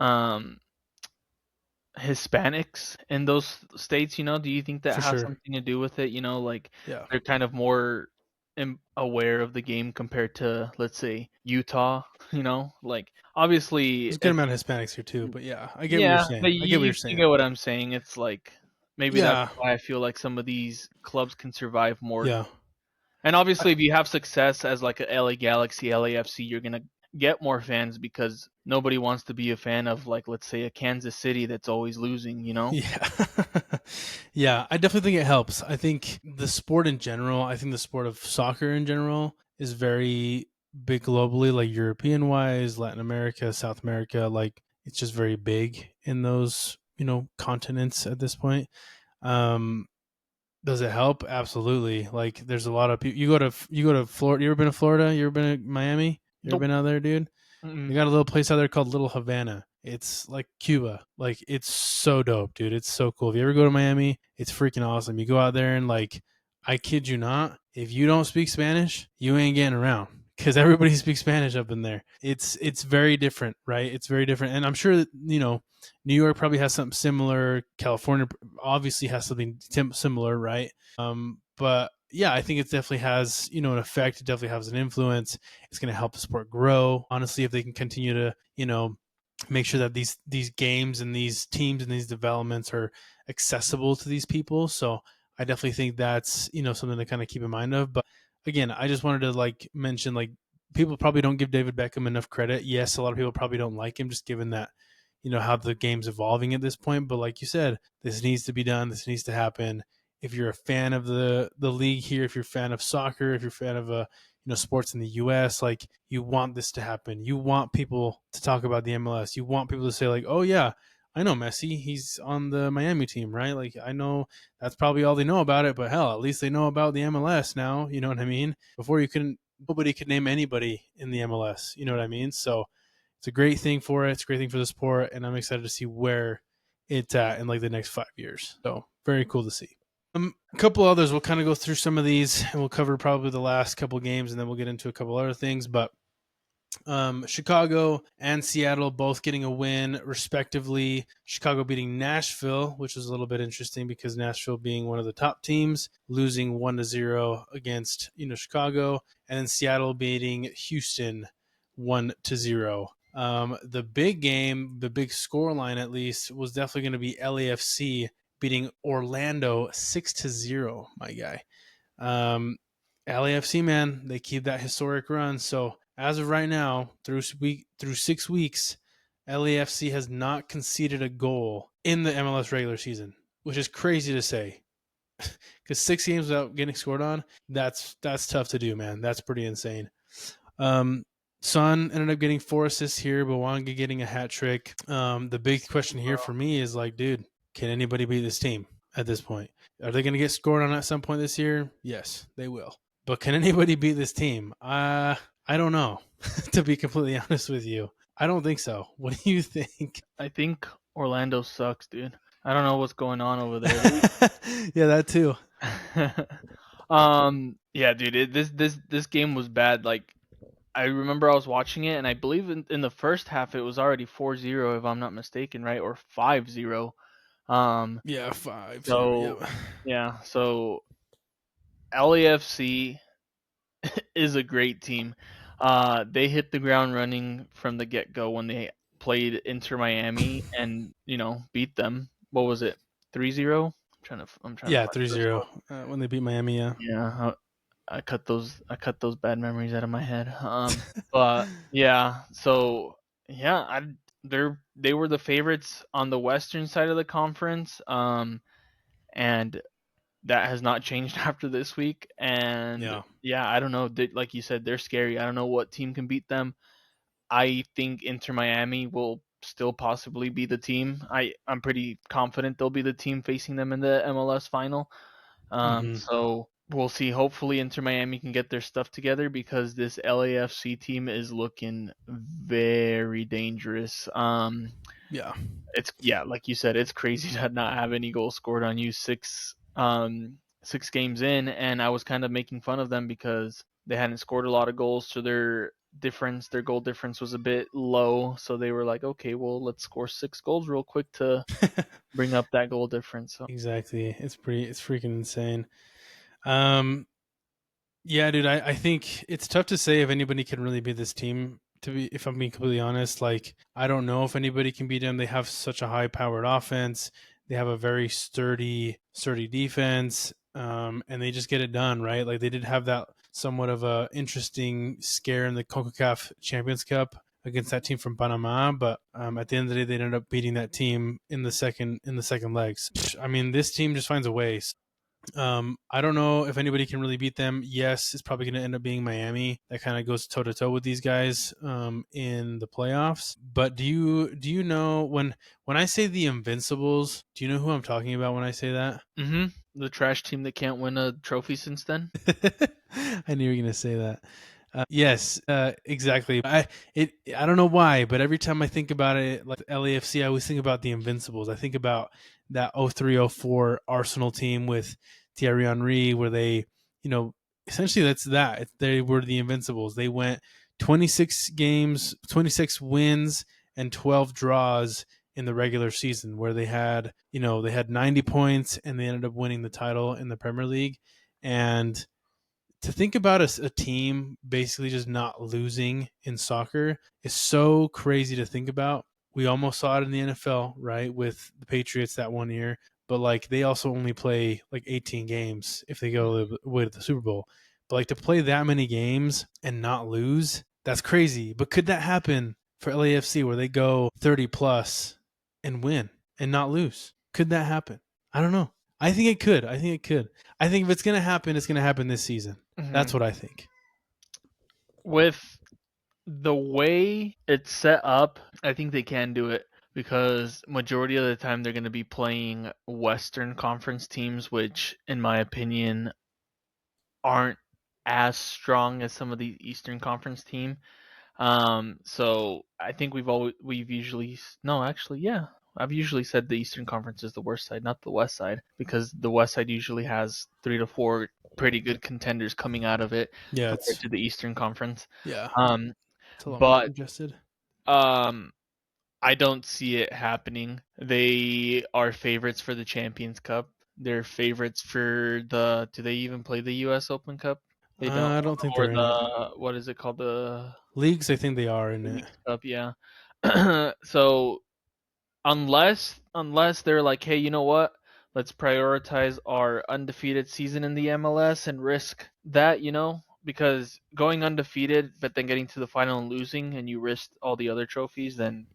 um Hispanics in those states, do you think that for has sure. something to do with it? Like Yeah. they're kind of more aware of the game compared to, let's say, Utah, like obviously There's a good it's amount of Hispanics here too, but yeah, I get what you're yeah, but saying. I get what you you're you saying. get what I'm saying. It's like maybe that's Yeah, why I feel like some of these clubs can survive more. yeah, And I, obviously, if you have success as like a LA Galaxy, LAFC, you're gonna get more fans because nobody wants to be a fan of, like, let's say, a Kansas City that's always losing. yeah, yeah. I definitely think it helps. I think the sport in general. I think the sport of soccer in general is very big globally, like European wise, Latin America, South America. Like it's just very big in those continents at this point. Um, Does it help? Absolutely. Like, there's a lot of people. You go to Florida. You ever been to Florida? You ever been to Miami? You ever Nope. been out there, dude? They Mm-mm. got a little place out there called Little Havana. It's like Cuba. Like, it's so dope, dude. It's so cool. If you ever go to Miami, it's freaking awesome. You go out there and, like, I kid you not, if you don't speak Spanish, you ain't getting around because everybody speaks Spanish up in there. It's very different, right? It's very different, and I'm sure that New York probably has something similar. California obviously has something similar, right? But yeah, I think it definitely has an effect. It definitely has an influence. It's going to help the sport grow. Honestly, if they can continue to make sure that these games and these teams and these developments are accessible to these people. So I definitely think that's something to kind of keep in mind of. But again, I just wanted to like mention like people probably don't give David Beckham enough credit. Yes, a lot of people probably don't like him just given that how the game's evolving at this point. But like you said, this needs to be done. This needs to happen. If you're a fan of the league here, if you're a fan of soccer, if you're a fan of sports in the U.S., like you want this to happen. You want people to talk about the MLS. You want people to say like, oh yeah, I know Messi. He's on the Miami team, right? Like I know that's probably all they know about it, but hell, at least they know about the MLS now. You know what I mean? Before you couldn't, nobody could name anybody in the MLS. You know what I mean? So it's a great thing for it. It's a great thing for the sport, and I'm excited to see where it's at in like the next 5 years. So very cool to see. A couple others. We'll kind of go through some of these, and we'll cover probably the last couple games, and then we'll get into a couple other things. But Chicago and Seattle both getting a win, respectively. Chicago beating Nashville, which was a little bit interesting because Nashville being one of the top teams, losing 1-0 against Chicago, and then Seattle beating Houston 1-0. The big game, the big score line at least, was definitely going to be LAFC beating Orlando 6-0. My guy. Um, LAFC, man, they keep that historic run. So as of right now, through 6 weeks, LAFC has not conceded a goal in the MLS regular season, which is crazy to say. Because 6 games without getting scored on, that's tough to do, man. That's pretty insane. Um, Son ended up getting 4 assists here, Bawanga getting a hat trick. The big question here for me is like, dude, can anybody beat this team at this point? Are they going to get scored on at some point this year? Yes, they will. But can anybody beat this team? I don't know. To be completely honest with you, I don't think so. What do you think? I think Orlando sucks, dude. I don't know what's going on over there. Yeah, that too. Yeah, dude. This game was bad. Like, I remember I was watching it, and I believe in the first half it was already 4-0, if I'm not mistaken, right? Or 5-0. Yeah, 5-0. So Yeah. yeah, so LAFC is a great team. They hit the ground running from the get go when they played Inter Miami and beat them. What was it? 3-0? I'm trying to Yeah, find the 3-0 score. when they beat Miami. Yeah. Yeah, I cut those bad memories out of my head. But yeah, so yeah, they were the favorites on the western side of the conference. And that has not changed after this week. And Yeah. yeah, I don't know. Like you said, they're scary. I don't know what team can beat them. I think Inter Miami will still possibly be the team. I'm pretty confident they'll be the team facing them in the MLS final. Mm-hmm. So we'll see. Hopefully, Inter Miami can get their stuff together because this LAFC team is looking very dangerous. Yeah. It's like you said, it's crazy to not have any goals scored on you 6 games in, and I was kind of making fun of them because they hadn't scored a lot of goals, so their goal difference was a bit low. So they were like, okay, well, let's score 6 goals real quick to bring up that goal difference. So. Exactly. It's freaking insane. Um, yeah, dude, I think it's tough to say if anybody can really beat this team. If I'm being completely honest, like I don't know if anybody can beat them. They have such a high powered offense. They have a very sturdy defense, and they just get it done, right? Like they did have that somewhat of a interesting scare in the Conca Champions Cup against that team from Panama, but at the end of the day, they ended up beating that team in the second legs. I mean, this team just finds a way. I don't know if anybody can really beat them. Yes, it's probably going to end up being Miami. That kind of goes toe to toe with these guys in the playoffs. But do you know when I say the Invincibles? Do you know who I'm talking about when I say that? The trash team that can't win a trophy since then. I knew you were going to say that. Yes, exactly. I don't know why, but every time I think about it, like LAFC, I always think about the Invincibles. I think about that 03-04 Arsenal team with Thierry Henry, where they, essentially that's that. They were the Invincibles. They went 26 games, 26 wins, and 12 draws in the regular season, where they had 90 points and they ended up winning the title in the Premier League. And to think about a team basically just not losing in soccer is so crazy to think about. We almost saw it in the NFL, right, with the Patriots that one year, but like they also only play like 18 games if they go away to the Super Bowl. But like to play that many games and not lose, that's crazy. But could that happen for LAFC where they go 30 plus and win and not lose? Could that happen? I don't know. I think it could. I think it could. I think if it's going to happen, it's going to happen this season. That's what I think. With the way it's set up, I think they can do it because majority of the time they're going to be playing Western Conference teams, which, in my opinion, aren't as strong as some of the Eastern Conference team. So I think we've usually no, actually, yeah, I've usually said the Eastern Conference is the worst side, not the West side, because the West side usually has 3 to 4 pretty good contenders coming out of it Yeah, compared to the Eastern Conference. yeah, Um, it's a lot more but congested. um, I don't see it happening. They are favorites for the Champions Cup. They're favorites for the. Do they even play the U.S. Open Cup? They don't. I don't think Or they're in it. the what is it called? The Leagues, I think they are in it. Leagues Cup. Yeah. So unless they're like, hey, you know what? Let's prioritize our undefeated season in the MLS and risk that, because going undefeated but then getting to the final and losing and you risked all the other trophies, then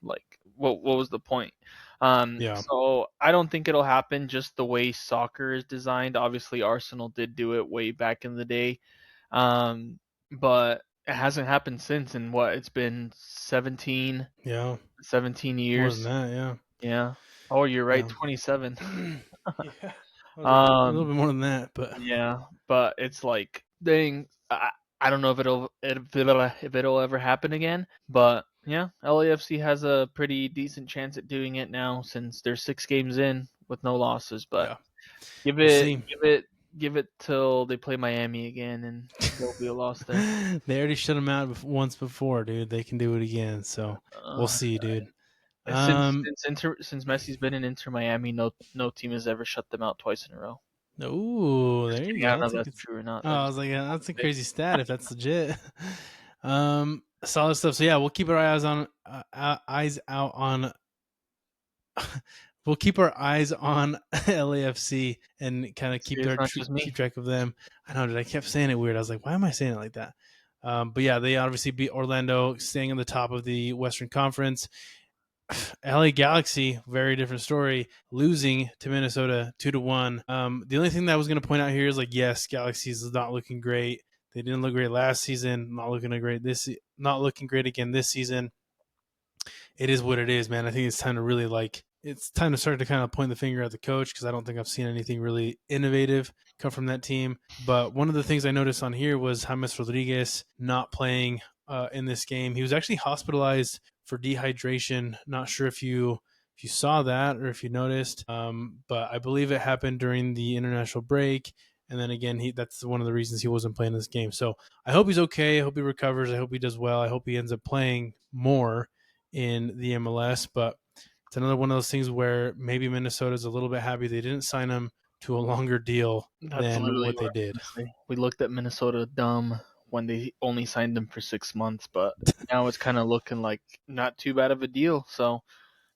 like what was the point? Yeah, So I don't think it'll happen just the way soccer is designed. Obviously, Arsenal did do it way back in the day, but it hasn't happened since. And what it's been yeah, 17 more than years. that. Yeah, Yeah. Oh, you're right, yeah, 27. yeah. I was like a little Um, bit more than that, but yeah, but it's like, dang, I don't know if it'll ever happen again, but yeah, LAFC has a pretty decent chance at doing it now since they're 6 games in with no losses. But yeah, give we'll it, see. give it, give it till they play Miami again, and there'll be a loss there. They already shut them out once before, dude. They can do it again, so we'll Uh, see, dude. since Um, since Messi's been in Inter Miami, no team has ever shut them out twice in a row. Oh, Just there you kidding. I go. don't know That's if a that's good. true or not. Oh, That I just was like, that's a big. crazy stat if that's legit. Solid stuff. So yeah, we'll keep our eyes out on. We'll keep our eyes on LAFC and kind of See, it's not just keep me. track of them. I know, dude. I kept saying it weird. I was like, why am I saying it like that? But yeah, they obviously beat Orlando, staying on the top of the Western Conference. LA Galaxy, very different story, losing to Minnesota 2-1. The only thing that I was going to point out here is like, yes, Galaxy is not looking great. They didn't look great last season. Not looking great again this season. It is what it is, man. I think it's time to really it's time to start to kind of point the finger at the coach because I don't think I've seen anything really innovative come from that team. But one of the things I noticed on here was James Rodriguez not playing in this game. He was actually hospitalized for dehydration. Not sure if you saw that or if you noticed, but I believe it happened during the international break. And then again, that's one of the reasons he wasn't playing this game. So I hope he's okay. I hope he recovers. I hope he does well. I hope he ends up playing more in the MLS. But it's another one of those things where maybe Minnesota's a little bit happy they didn't sign him to a longer deal That's than literally what what they I was did. gonna say. We looked at Minnesota dumb when they only signed him for 6 months, but now it's kind of looking like not too bad of a deal. So,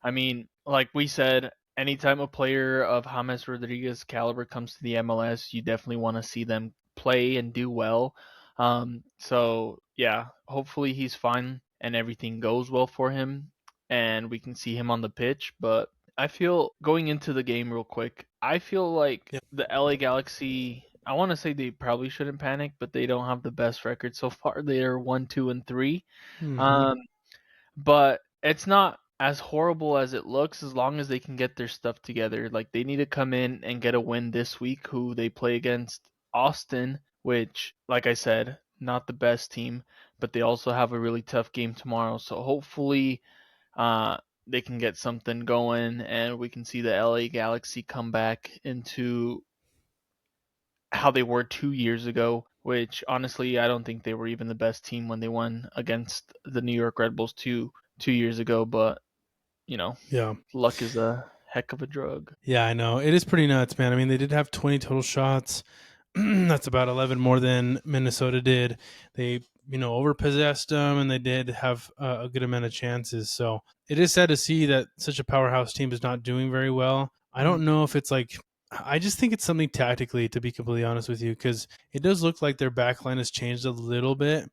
I mean, like we said, anytime a player of James Rodriguez caliber comes to the MLS, you definitely want to see them play and do well. So yeah, hopefully he's fine and everything goes well for him, and we can see him on the pitch. But I feel going into the game real quick, I feel like Yep. the LA Galaxy. I want to say they probably shouldn't panic, but they don't have the best record so far. They are 1, 2, and 3. Mm-hmm. Um, but it's not as horrible as it looks as long as they can get their stuff together. Like they need to come in and get a win this week, who they play against Austin, which, like I said, not the best team, but they also have a really tough game tomorrow. So hopefully, uh, they can get something going and we can see the LA Galaxy come back into how they were 2 years ago, which honestly I don't think they were even the best team when they won against the New York Red Bulls two years ago. But you know, Yeah. luck is a heck of a drug. Yeah, I know. It is pretty nuts, man. I mean, they did have 20 total shots. That's about 11 more than Minnesota did. They, overpossessed them, and they did have a good amount of chances. So it is sad to see that such a powerhouse team is not doing very well. I Mhm. don't know if it's like, I just think it's something tactically, to be completely honest with you, because it does look like their backline has changed a little bit.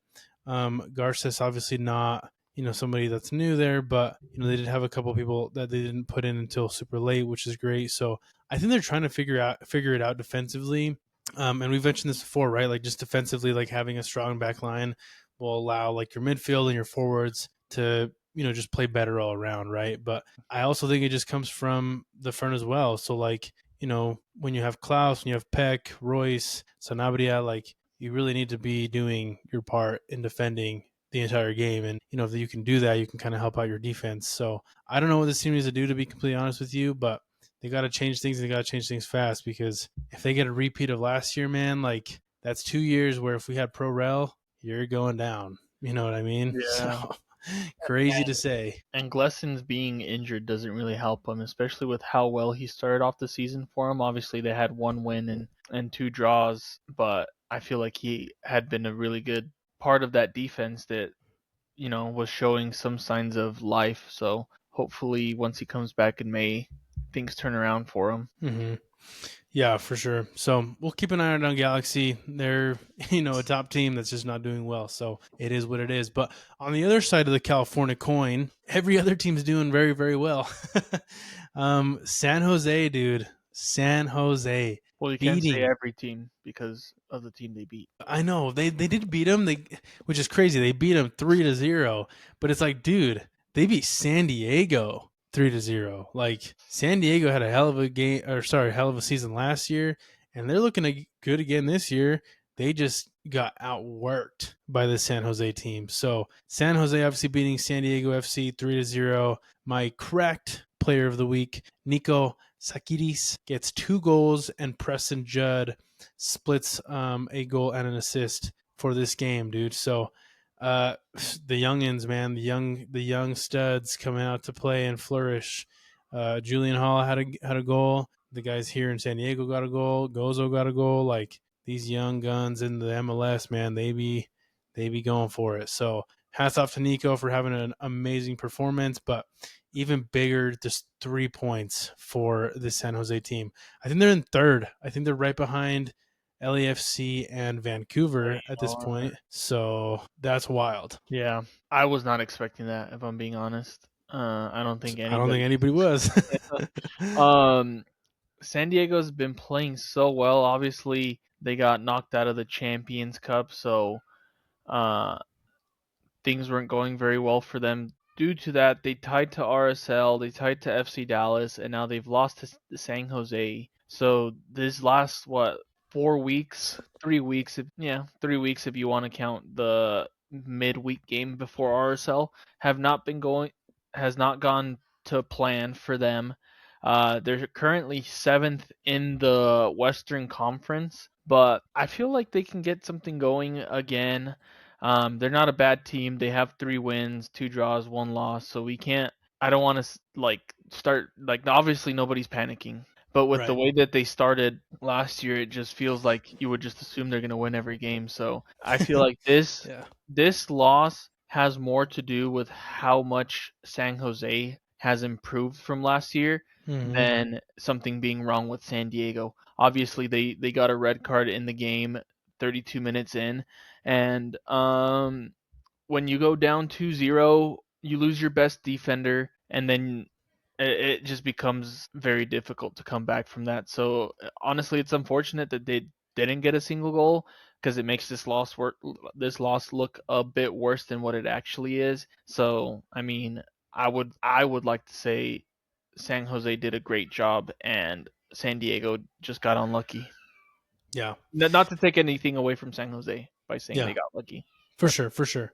Garces obviously not, somebody that's new there, but they did have a couple people that they didn't put in until super late, which is great. So I think they're trying to figure it out defensively. And we've mentioned this before, right? Like just defensively, like having a strong back line will allow like your midfield and your forwards to, just play better all around, right? But I also think it just comes from the front as well. So like, when you have Klaus, when you have Peck, Royce, Sanabria, like you really need to be doing your part in defending the entire game. And, if you can do that, you can kind of help out your defense. So I don't know what this team needs to do, to be completely honest with you, but they got to change things. They got to change things fast, because if they get a repeat of last year, man, like that's 2 years where if we had Pro Rel, you're going down. You know what I mean? So Yeah. crazy to say. And Glesson's being injured doesn't really help him, especially with how well he started off the season for him. Obviously, they had one win and two draws, but I feel like he had been a really good part of that defense that, was showing some signs of life. So hopefully, once he comes back in May, things turn around for him. Mm-hmm. Yeah, for sure. So we'll keep an eye on Galaxy. They're, a top team that's just not doing well. So it is what it is. But on the other side of the California coin, every other team's doing very, very well. San Jose, dude. San Jose Well, you can't say beating. every team because of the team they beat. I know they did beat them. Which is crazy. They beat them 3-0. But it's like, dude, they beat San Diego 3-0. Like San Diego had a hell of a game, or sorry, hell of a season last year, and they're looking good again this year. They just got outworked by the San Jose team. So San Jose obviously beating San Diego FC 3-0. My correct player of the week, Nico Sakidis, gets 2 goals, and Preston Judd splits a goal and an assist for this game, dude. So the youngins, man, the young studs coming out to play and flourish. Julian Hall had a goal. The guys here in San Diego got a goal. Gozo got a goal. Like these young guns in the MLS, man, they be going for it. So hats off to Nico for having an amazing performance, but even bigger, just 3 points for the San Jose team. I think they're in third. I think they're right behind LAFC and Vancouver at this Sure. point. So that's wild. Yeah, I was not expecting that, if I'm being honest. I don't think I don't think anybody. anybody was. Um, San Diego's been playing so well. Obviously, they got knocked out of the Champions Cup, so uh, things weren't going very well for them. Due to that, they tied to RSL, they tied to FC Dallas, and now they've lost to San Jose. So this last 4 weeks, 3 weeks, 3 weeks if you want to count the midweek game before RSL has not gone to plan for them. They're currently 7th in the Western Conference, but I feel like they can get something going again. They're not a bad team. They have 3 wins, 2 draws, 1 loss. So we can't. I don't want to start obviously nobody's panicking, but with the Right. way that they started last year, it just feels like you would just assume they're going to win every game. So I feel like Yeah. this loss has more to do with how much San Jose has improved from last year Mm-hmm. than something being wrong with San Diego. Obviously, they got a red card in the game 32 minutes in, and when you go down 2-0, you lose your best defender, and then it just becomes very difficult to come back from that. So honestly, it's unfortunate that they didn't get a single goal because it makes this loss look a bit worse than what it actually is. So I mean, I would like to say San Jose did a great job and San Diego just got unlucky. Yeah. Not to take anything away from San Jose by saying they Yeah. got lucky. For sure, for sure.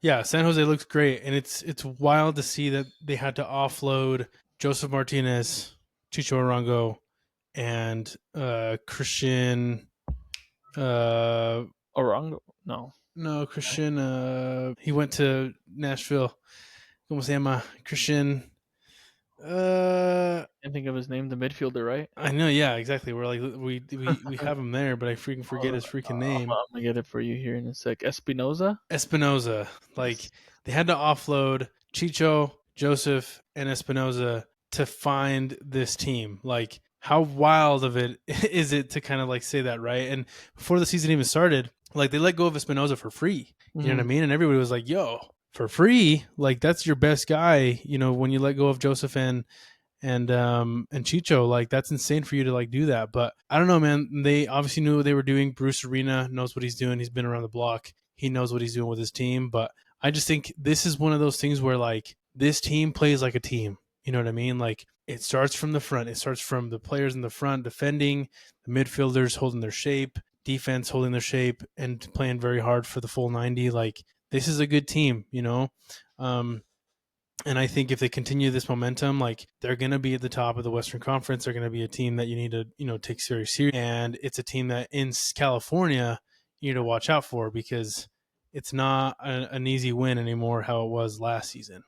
Yeah, San Jose looks great, and it's wild to see that they had to offload Joseph Martinez, Chicho Arango, and Christian. Orango? No. No, Christian. He went to Nashville. ¿Cómo se llama? Christian. Can't think of his name, the midfielder, right? I know. Yeah, exactly. We're like we have him there, but I freaking forget his freaking name. I'm gonna get it for you here in a sec. Espinoza? Espinoza. Like Yes. they had to offload Chicho, Joseph, and Espinoza to find this team. Like how wild of it is it to kind of like say that, right? And before the season even started, like they let go of Espinoza for free. You know what I mean? And everybody was like, "Yo, for free? Like that's your best guy." You know, when you let go of Joseph and Chicho, like that's insane for you to like do that. But I don't know, man. They obviously knew what they were doing. Bruce Arena knows what he's doing. He's been around the block. He knows what he's doing with his team. But I just think this is one of those things where like this team plays like a team. You know what I mean? Like it starts from the front. It starts from the players in the front defending, the midfielders holding their shape, defense holding their shape, and playing very hard for the full 90. Like this is a good team, you know. Um, and I think if they continue this momentum, like they're going to be at the top of the Western Conference. They're going to be a team that you need to, take seriously. And it's a team that in California, you need to watch out for because it's not an easy win anymore how it was last season.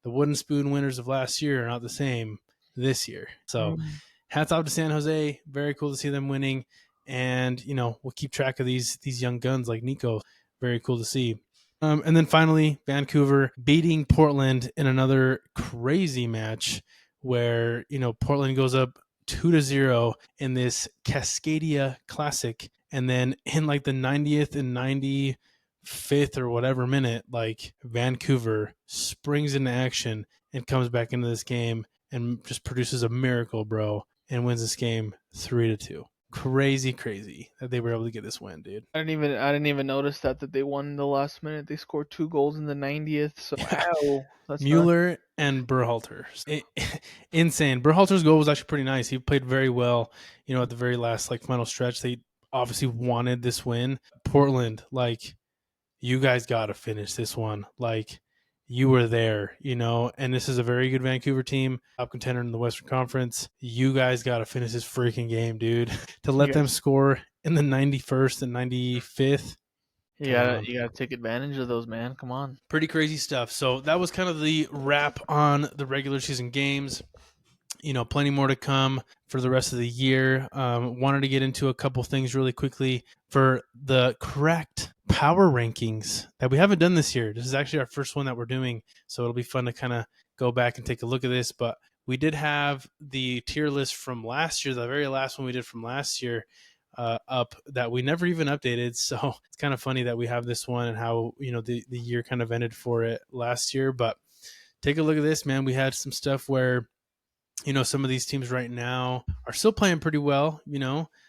The wooden spoon winners of last year are not the same this year. So Mm. hats off to San Jose. Very cool to see them winning. And, we'll keep track of these young guns like Nico. Very cool to see. And then finally, Vancouver beating Portland in another crazy match where, Portland goes up 2-0 in this Cascadia Classic. And then in like the 90th and 95th or whatever minute, like Vancouver springs into action and comes back into this game and just produces a miracle, bro, and wins this game 3-2. Crazy that they were able to get this win, dude. I didn't even notice that they won in the last minute. They scored 2 goals in the 90th. So Yeah. wow, that's nuts. Mueller and Berhalter. Insane. Berhalter's goal was actually pretty nice. He played very well, at the very last like final stretch. They obviously wanted this win. Portland, like, you guys got to finish this one. Like, you were there, and this is a very good Vancouver team, top contender in the Western Conference. You guys got to finish this freaking game, dude. To let them score in the 91st and 95th. You gotta take advantage of those, man. Come on. Pretty crazy stuff. So that was kind of the wrap on the regular season games. Plenty more to come for the rest of the year. Wanted to get into a couple things really quickly for the correct power rankings that we haven't done this year. This is actually our first one that we're doing, so it'll be fun to kind of go back and take a look at this. But we did have the tier list from last year, the very last one we did from last year, up that we never even updated. So it's kind of funny that we have this one and how, the year kind of ended for it last year. But take a look at this, man. We had some stuff where, some of these teams right now are still playing pretty well,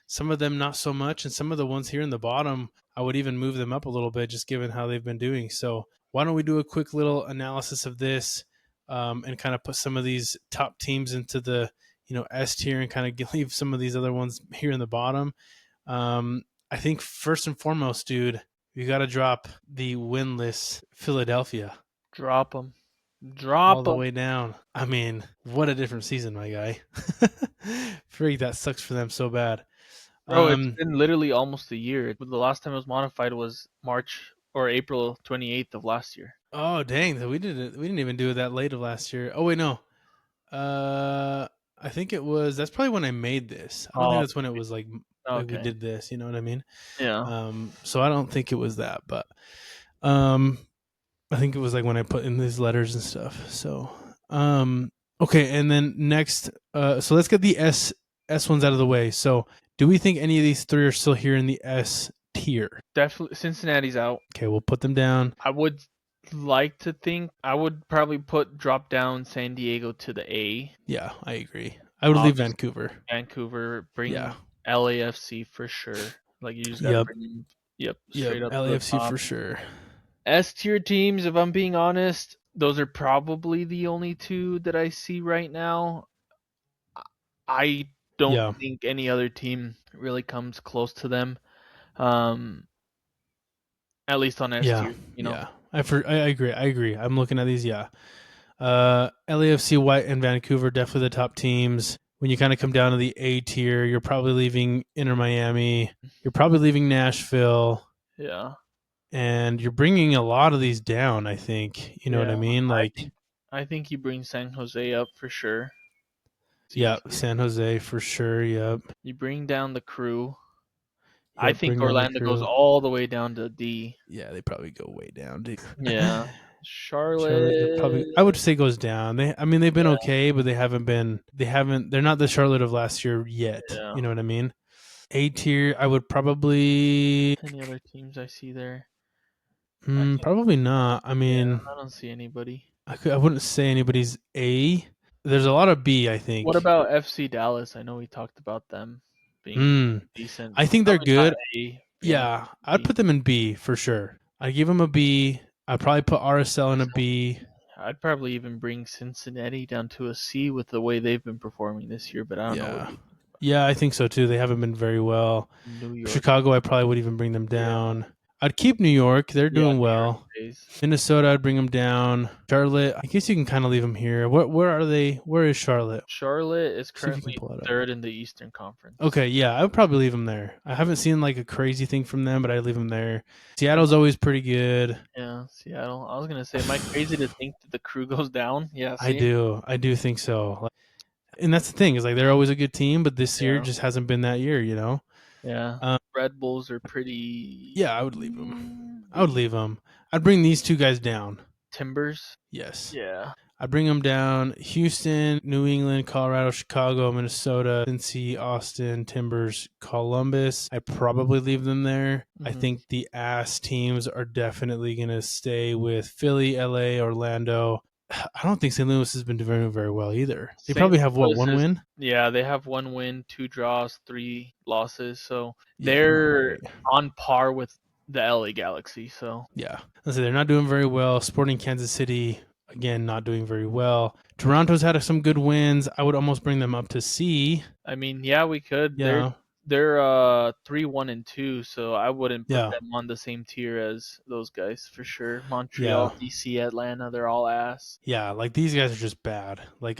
some of them not so much. And some of the ones here in the bottom, I would even move them up a little bit, just given how they've been doing. So why don't we do a quick little analysis of this and kind of put some of these top teams into the, S tier and kind of leave some of these other ones here in the bottom. I think first and foremost, dude, We got to drop the winless Philadelphia. Drop them. All Drop the them. way down. I mean, what a different season, my guy. Freak, that sucks for them so bad. Bro, it's been literally almost a year. The last time it was modified was March or April 28th of last year. Oh dang! So we didn't even do it that late of last year. Oh wait, no. I think it was. That's probably when I made this. I don't think Oh, that's when it was like we okay. did this. You know what I mean? Yeah. So I don't think it was that, but um, I think it was like when I put in these letters and stuff. So okay, and then next, so let's get the S ones out of the way. So do we think any of these three are still here in the S tier? Definitely Cincinnati's out. Okay, we'll put them down. I would like to think I would probably drop down San Diego to the A. Yeah, I agree. I would leave Vancouver. Vancouver, bring Yeah. LAFC for sure. Like you just gotta Yep. bring them. Yep, straight up to the LAFC top. for sure. S tier teams, if I'm being honest, those are probably the only two that I see right now. I don't think any other team really comes close to them. At least on S tier, you know. Yeah. I agree. I'm looking at these. Yeah. LAFC, White, and Vancouver definitely the top teams. When you kind of come down to the A tier, you're probably leaving Inter Miami. You're probably leaving Nashville. Yeah. And you're bringing a lot of these down. I think you know what I mean. Like, I think you bring San Jose up for sure. Yeah, San Jose for sure. Yep. You bring down the Crew. Yep, I think Orlando goes all the way down to D. Yeah, they probably go way down, dude. Yeah. Charlotte probably, I would say, goes down. They've been okay, but they're not the Charlotte of last year yet. Yeah. You know what I mean? A tier, I would probably. Any other teams I see there? Probably not. I mean, I don't see anybody. I wouldn't say anybody's A. There's a lot of B, I think. What about FC Dallas? I know we talked about them being decent. I think they're good. A, yeah, I'd put them in B for sure. I'd give them a B. I'd probably put RSL in a B. I'd probably even bring Cincinnati down to a C with the way they've been performing this year, but I don't know what you think. Yeah, I think so too. They haven't been very well. New York. Chicago, I probably would even bring them down. Yeah. I'd keep New York. They're doing well. Minnesota, I'd bring them down. Charlotte, I guess you can kind of leave them here. Where are they? Where is Charlotte? Charlotte is currently third in the Eastern Conference. Okay, yeah, I would probably leave them there. I haven't seen like a crazy thing from them, but I'd leave them there. Seattle's always pretty good. Yeah, Seattle. I was going to say, am I crazy to think that the Crew goes down? Yeah, I do think so. And that's the thing, is like they're always a good team, but this year just hasn't been that year, you know? Yeah. Red Bulls are pretty... Yeah, I would leave them. I'd bring these two guys down. Timbers? Yes. Yeah. I'd bring them down. Houston, New England, Colorado, Chicago, Minnesota, Cincy, Austin, Timbers, Columbus. I'd probably leave them there. I think the ass teams are definitely going to stay with Philly, LA, Orlando. I don't think St. Louis has been doing very well either. They probably have, one win? Yeah, they have 1 win, 2 draws, 3 losses. So they're on par with the LA Galaxy. So yeah, they're not doing very well. Sporting Kansas City, again, not doing very well. Toronto's had some good wins. I would almost bring them up to C. I mean, yeah, we could. Yeah. They're 3-1-2, so I wouldn't put them on the same tier as those guys for sure. Montreal, DC, Atlanta, they're all ass. Yeah, like these guys are just bad. Like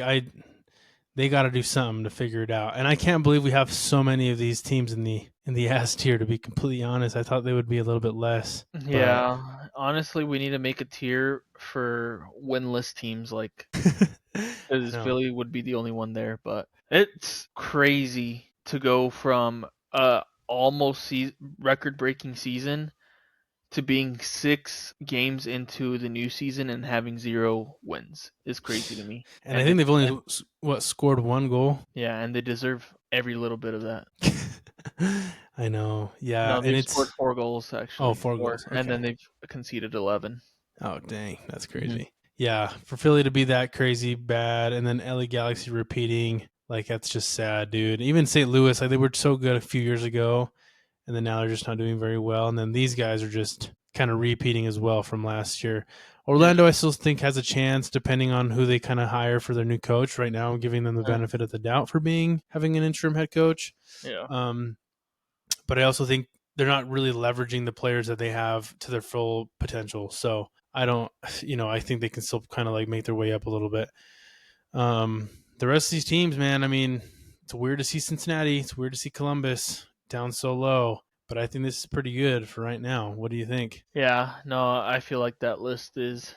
they got to do something to figure it out. And I can't believe we have so many of these teams in the ass tier, to be completely honest. I thought they would be a little bit less. Yeah, honestly, we need to make a tier for winless teams, like because Philly would be the only one there. But it's crazy to go from almost record-breaking season to being 6 games into the new season and having 0 wins is crazy to me. And I think they've only scored 1 goal. Yeah, and they deserve every little bit of that. I know. Yeah, no, they've scored 4 goals actually. Oh, 4 goals, okay. And then they've conceded 11. Oh, dang, that's crazy. Yeah, for Philly to be that crazy bad, and then LA Galaxy repeating, like that's just sad, dude. Even St. Louis, like they were so good a few years ago, and then now they're just not doing very well. And then these guys are just kind of repeating as well from last year. Orlando, I still think, has a chance depending on who they kind of hire for their new coach. Right now, I'm giving them the benefit of the doubt for having an interim head coach. Yeah. But I also think they're not really leveraging the players that they have to their full potential. So I don't, I think they can still kind of like make their way up a little bit. The rest of these teams, man, I mean, it's weird to see Cincinnati. It's weird to see Columbus down so low, but I think this is pretty good for right now. What do you think? Yeah, no, I feel like that list is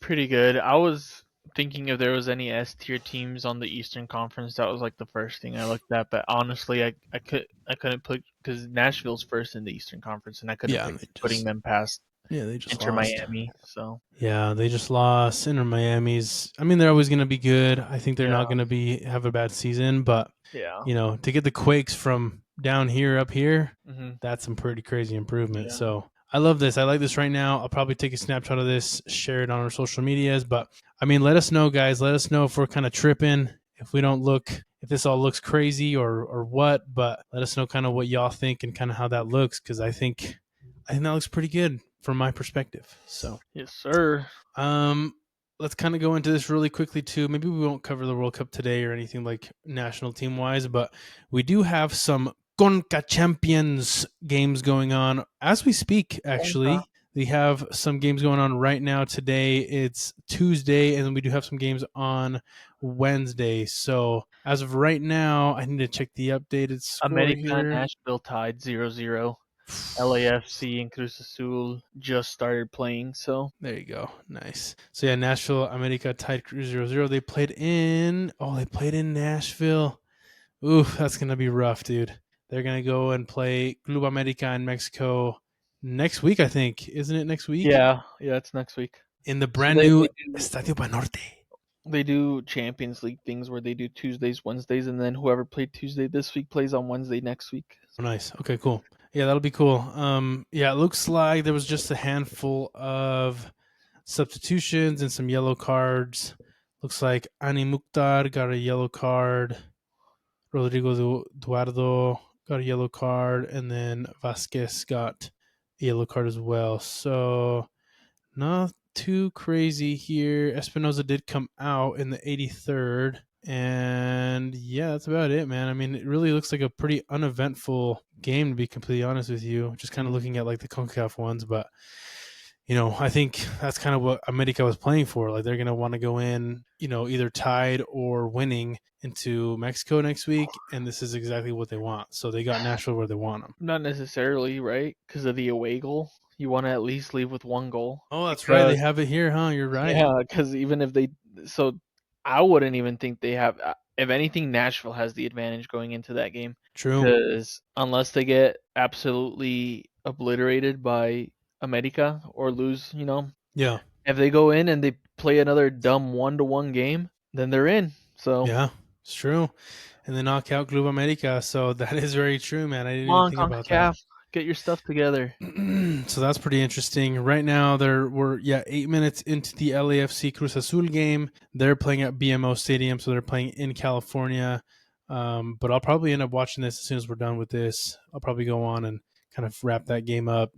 pretty good. I was thinking if there was any S tier teams on the Eastern Conference. That was like the first thing I looked at. But honestly, I couldn't put, because Nashville's first in the Eastern Conference, and I couldn't Yeah, pick putting them past they just Inter lost. Miami. So Yeah, they just lost. Inter Miami's. I mean, they're always going to be good. I think they're not yeah, going to have a bad season, but yeah, to get the Quakes from down here up here, hmm that's some pretty crazy improvement. yeah. So I love this. I like this right now. I'll probably take a snapshot of this, share it on our social medias. But I mean, let us know, guys. Let us know if we're kind of tripping, if we don't look, if this all looks crazy or what. But let us know kind of what y'all think and kind of how that looks, because I think that looks pretty good from my perspective. So Yes, sir. let's kind of go into this really quickly too. Maybe we won't cover the World Cup today or anything like national team wise, but we do have some Conca Champions games going on as we speak. Actually, we have some games going on right now. Today it's Tuesday, and then we do have some games on Wednesday. So as of right now, I need to check the updated score America and here. Nashville tied 0-0. LAFC and Cruz Azul just started playing, so There you go. Nice. So yeah, Nashville, America tied 0-0. They played in Nashville. Ooh, that's gonna be rough, dude. They're gonna go and play Club America in Mexico next week, I think. Isn't it next week? yeah, it's next week. In the So brand new Estadio Banorte. they do Champions League things where they do Tuesdays, Wednesdays, and then whoever played Tuesday this week plays on Wednesday next week. Oh, nice. Okay, cool. Yeah, that'll be cool. Yeah, it looks like there was just a handful of substitutions and some yellow cards. Looks like Ani Mukhtar got a yellow card. Rodrigo Duardo got a yellow card, and then Vasquez got a yellow card as well. So not too crazy here. Espinoza did come out in the 83rd. And yeah, that's about it, man. I mean, it really looks like a pretty uneventful game, to be completely honest with you. Just kind of looking at like the CONCACAF ones, but I think that's kind of what America was playing for. Like they're going to want to go in, either tied or winning into Mexico next week, and this is exactly what they want. So they got Nashville where they want them. Not necessarily, right? Because of the away goal. You want to at least leave with one goal. Oh, that's right. They have it here, huh? You're right. Yeah, because even if so I wouldn't even think they have. If anything, Nashville has the advantage going into that game. True. Because unless they get absolutely obliterated by America or lose, Yeah. if they go in and they play another dumb 1-1 game, then they're in. So yeah, it's true. And they knock out Club America. So that is very true, man. I didn't come even on, think about CONCACAF, get your stuff together. that. So that's pretty interesting. Right now, we're 8 minutes into the LAFC Cruz Azul game. They're playing at BMO Stadium, so they're playing in California. But I'll probably end up watching this as soon as we're done with this. I'll probably go on and kind of wrap that game up.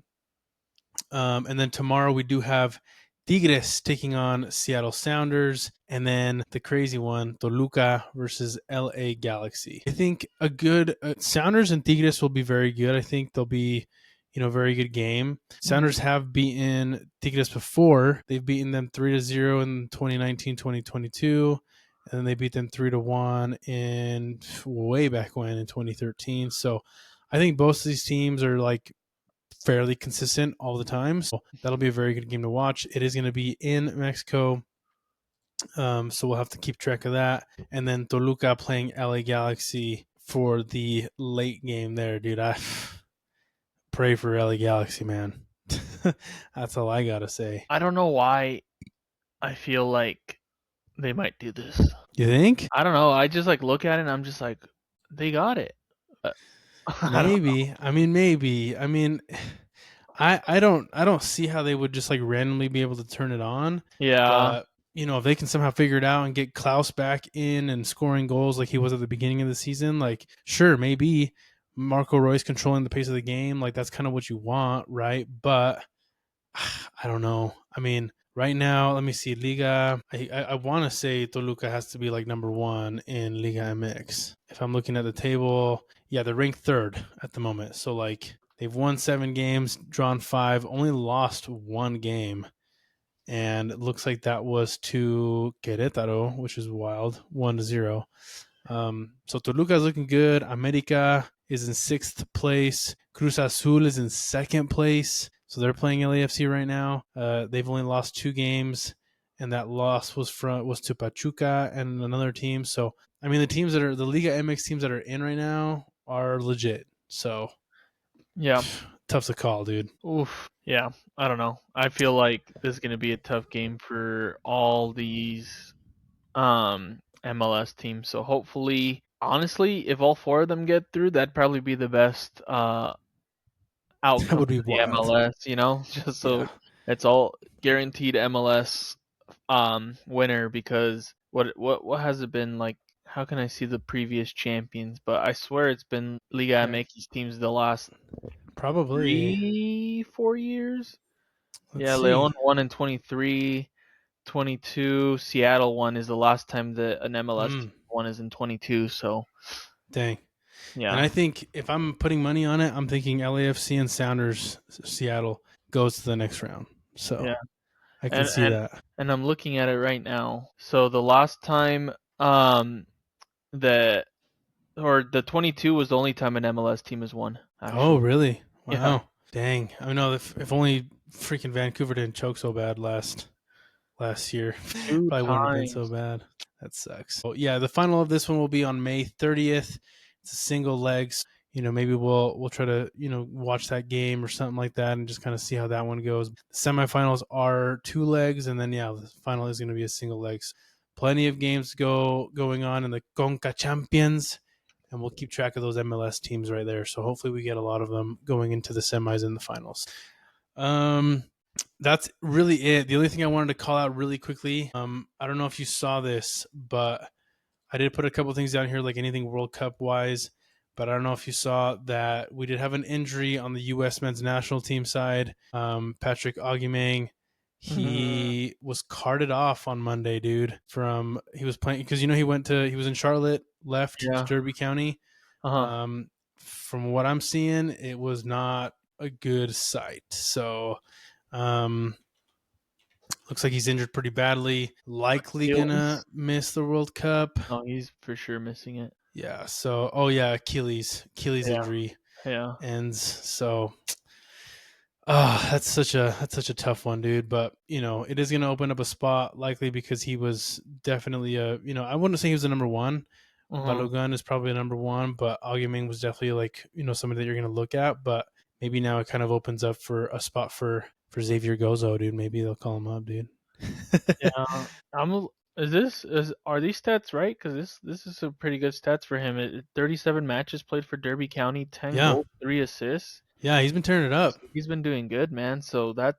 And then tomorrow we do have Tigres taking on Seattle Sounders, and then the crazy one, Toluca versus LA Galaxy. I think a good Sounders and Tigres will be very good. I think they'll be, very good game. Sounders have beaten Tigres before. They've beaten them 3-0 in 2019-2022. And then they beat them 3-1 in way back when in 2013. So I think both of these teams are like fairly consistent all the time. So that'll be a very good game to watch. It is going to be in Mexico. So we'll have to keep track of that. And then Toluca playing LA Galaxy for the late game there, dude. I pray for LA Galaxy, man. That's all I got to say. I don't know why I feel like they might do this. You think? I don't know. I just like look at it and I'm just like, they got it. Maybe. I mean, maybe. I mean, I don't see how they would just like randomly be able to turn it on. Yeah. But if they can somehow figure it out and get Klaus back in and scoring goals like he was at the beginning of the season, like sure, maybe Marco Royce controlling the pace of the game, like that's kind of what you want, right? But I don't know. I mean, right now, let me see. Liga, I want to say Toluca has to be like number 1 in Liga MX. If I'm looking at the table, yeah, they're ranked 3rd at the moment. So like They've won 7 games, drawn 5, only lost 1 game. And it looks like that was to Querétaro, which is wild, 1-0. So Toluca is looking good. America is in 6th place. Cruz Azul is in 2nd place. So they're playing LAFC right now. They've only lost 2 games, and that loss was to Pachuca and another team. So I mean, the teams that are the Liga MX teams that are in right now are legit. So Yeah. Tough to call, dude. Oof. Yeah. I don't know. I feel like this is gonna be a tough game for all these MLS teams. So hopefully, honestly, if all 4 of them get through, that'd probably be the best That outcome would be for the wild. MLS. Just Yeah. so it's all guaranteed MLS winner, because what has it been like? How can I see the previous champions? But I swear it's been Liga Yeah. MX teams the last Probably. 3-4 years. Let's Yeah, Leon see. won in 23, 22. Seattle won is the last time that an MLS team won is in 22. So Dang. And yeah, I think if I'm putting money on it, I'm thinking LAFC and Sounders Seattle goes to the next round. So yeah, I can and see and that. and I'm looking at it right now. So the last time that or the 22 was the only time an MLS team has won, Oh, actually. really? Yeah. Wow. Dang. I know if only freaking Vancouver didn't choke so bad last year, 2 probably wouldn't have been so times. bad. That sucks. So, yeah, the final of this one will be on May 30th. It's a single legs. Maybe we'll try to watch that game or something like that and just kind of see how that one goes. The semifinals are 2 legs, and then the final is going to be a single legs. Plenty of games going on in the Conca Champions, and we'll keep track of those MLS teams right there. So hopefully we get a lot of them going into the semis and the finals. That's really it. The only thing I wanted to call out really quickly, I don't know if you saw this, but I did put a couple things down here, like anything World Cup wise. But I don't know if you saw that we did have an injury on the U.S. men's national team side. Patrick Augimang, he was carted off on Monday, dude. He was playing because he was in Charlotte, left to Yeah. Derby County. Uh-huh. From what I'm seeing, it was not a good sight. So, looks like he's injured pretty badly. Likely gonna Achilles? miss the World Cup. No, he's for sure missing it. Yeah. So, Achilles Yeah. injury, Yeah. and so, that's such a tough one, dude. But it is gonna open up a spot likely because he was definitely I wouldn't say he was the number one. Mhm. Balogun is probably number one, but Augiming was definitely like somebody that you're gonna look at. But maybe now it kind of opens up for a spot for Xavier Gozo, dude. Maybe they'll call him up, dude. Yeah. Are these stats right? Because this is some pretty good stats for him. 37 matches played for Derby County, 10 Yeah, goals, 3 assists. yeah, he's been turning it up. He's been doing good, man. So that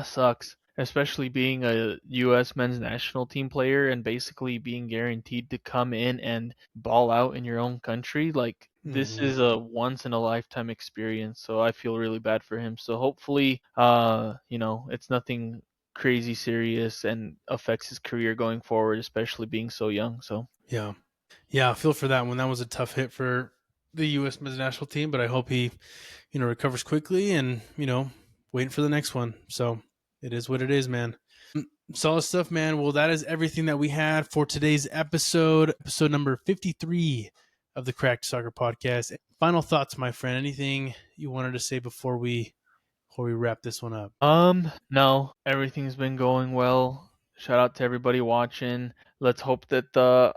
sucks, especially being a U.S. men's national team player and basically being guaranteed to come in and ball out in your own country. Like, this Hmm. is a once in a lifetime experience. So I feel really bad for him. So hopefully, it's nothing crazy serious and affects his career going forward, especially being so young. So Yeah, yeah, I feel for that one. That was a tough hit for the U.S. men's national team, but I hope he recovers quickly and waiting for the next one. So it is what it is, man. Solid stuff, man. Well, that is everything that we had for today's episode number 53 of the Cracked Soccer Podcast. Final thoughts, my friend. Anything you wanted to say before we wrap this one up? no, everything's been going well. Shout out to everybody watching. Let's hope that the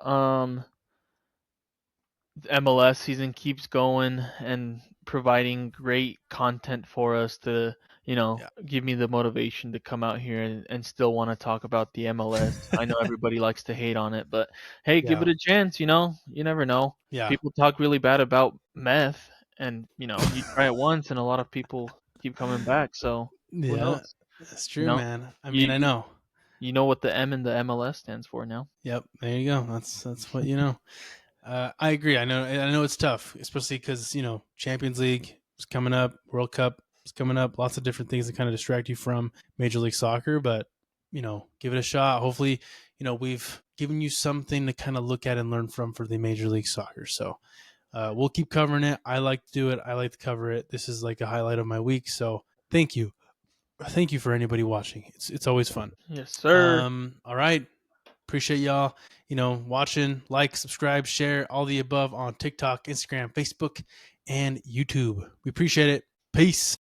MLS season keeps going and providing great content for us to, Yeah. give me the motivation to come out here and still want to talk about the MLS. I know everybody likes to hate on it, but hey, give Yeah. it a chance, you never know. Yeah. People talk really bad about meth, and you try it once and a lot of people keep coming back, so who Yeah. knows? That's You true, know, man. I you mean, I you, know. you know what the M in the MLS stands for now. Yep. There you go. That's what you know. I agree. I know it's tough, especially because Champions League is coming up, World Cup is coming up, lots of different things that kind of distract you from Major League Soccer. But give it a shot. Hopefully, we've given you something to kind of look at and learn from for the Major League Soccer. So We'll keep covering it. I like to do it. I like to cover it. This is like a highlight of my week. So thank you. Thank you for anybody watching. It's always fun. Yes, sir. All right. Appreciate y'all, watching, like, subscribe, share, all the above on TikTok, Instagram, Facebook, and YouTube. We appreciate it. Peace.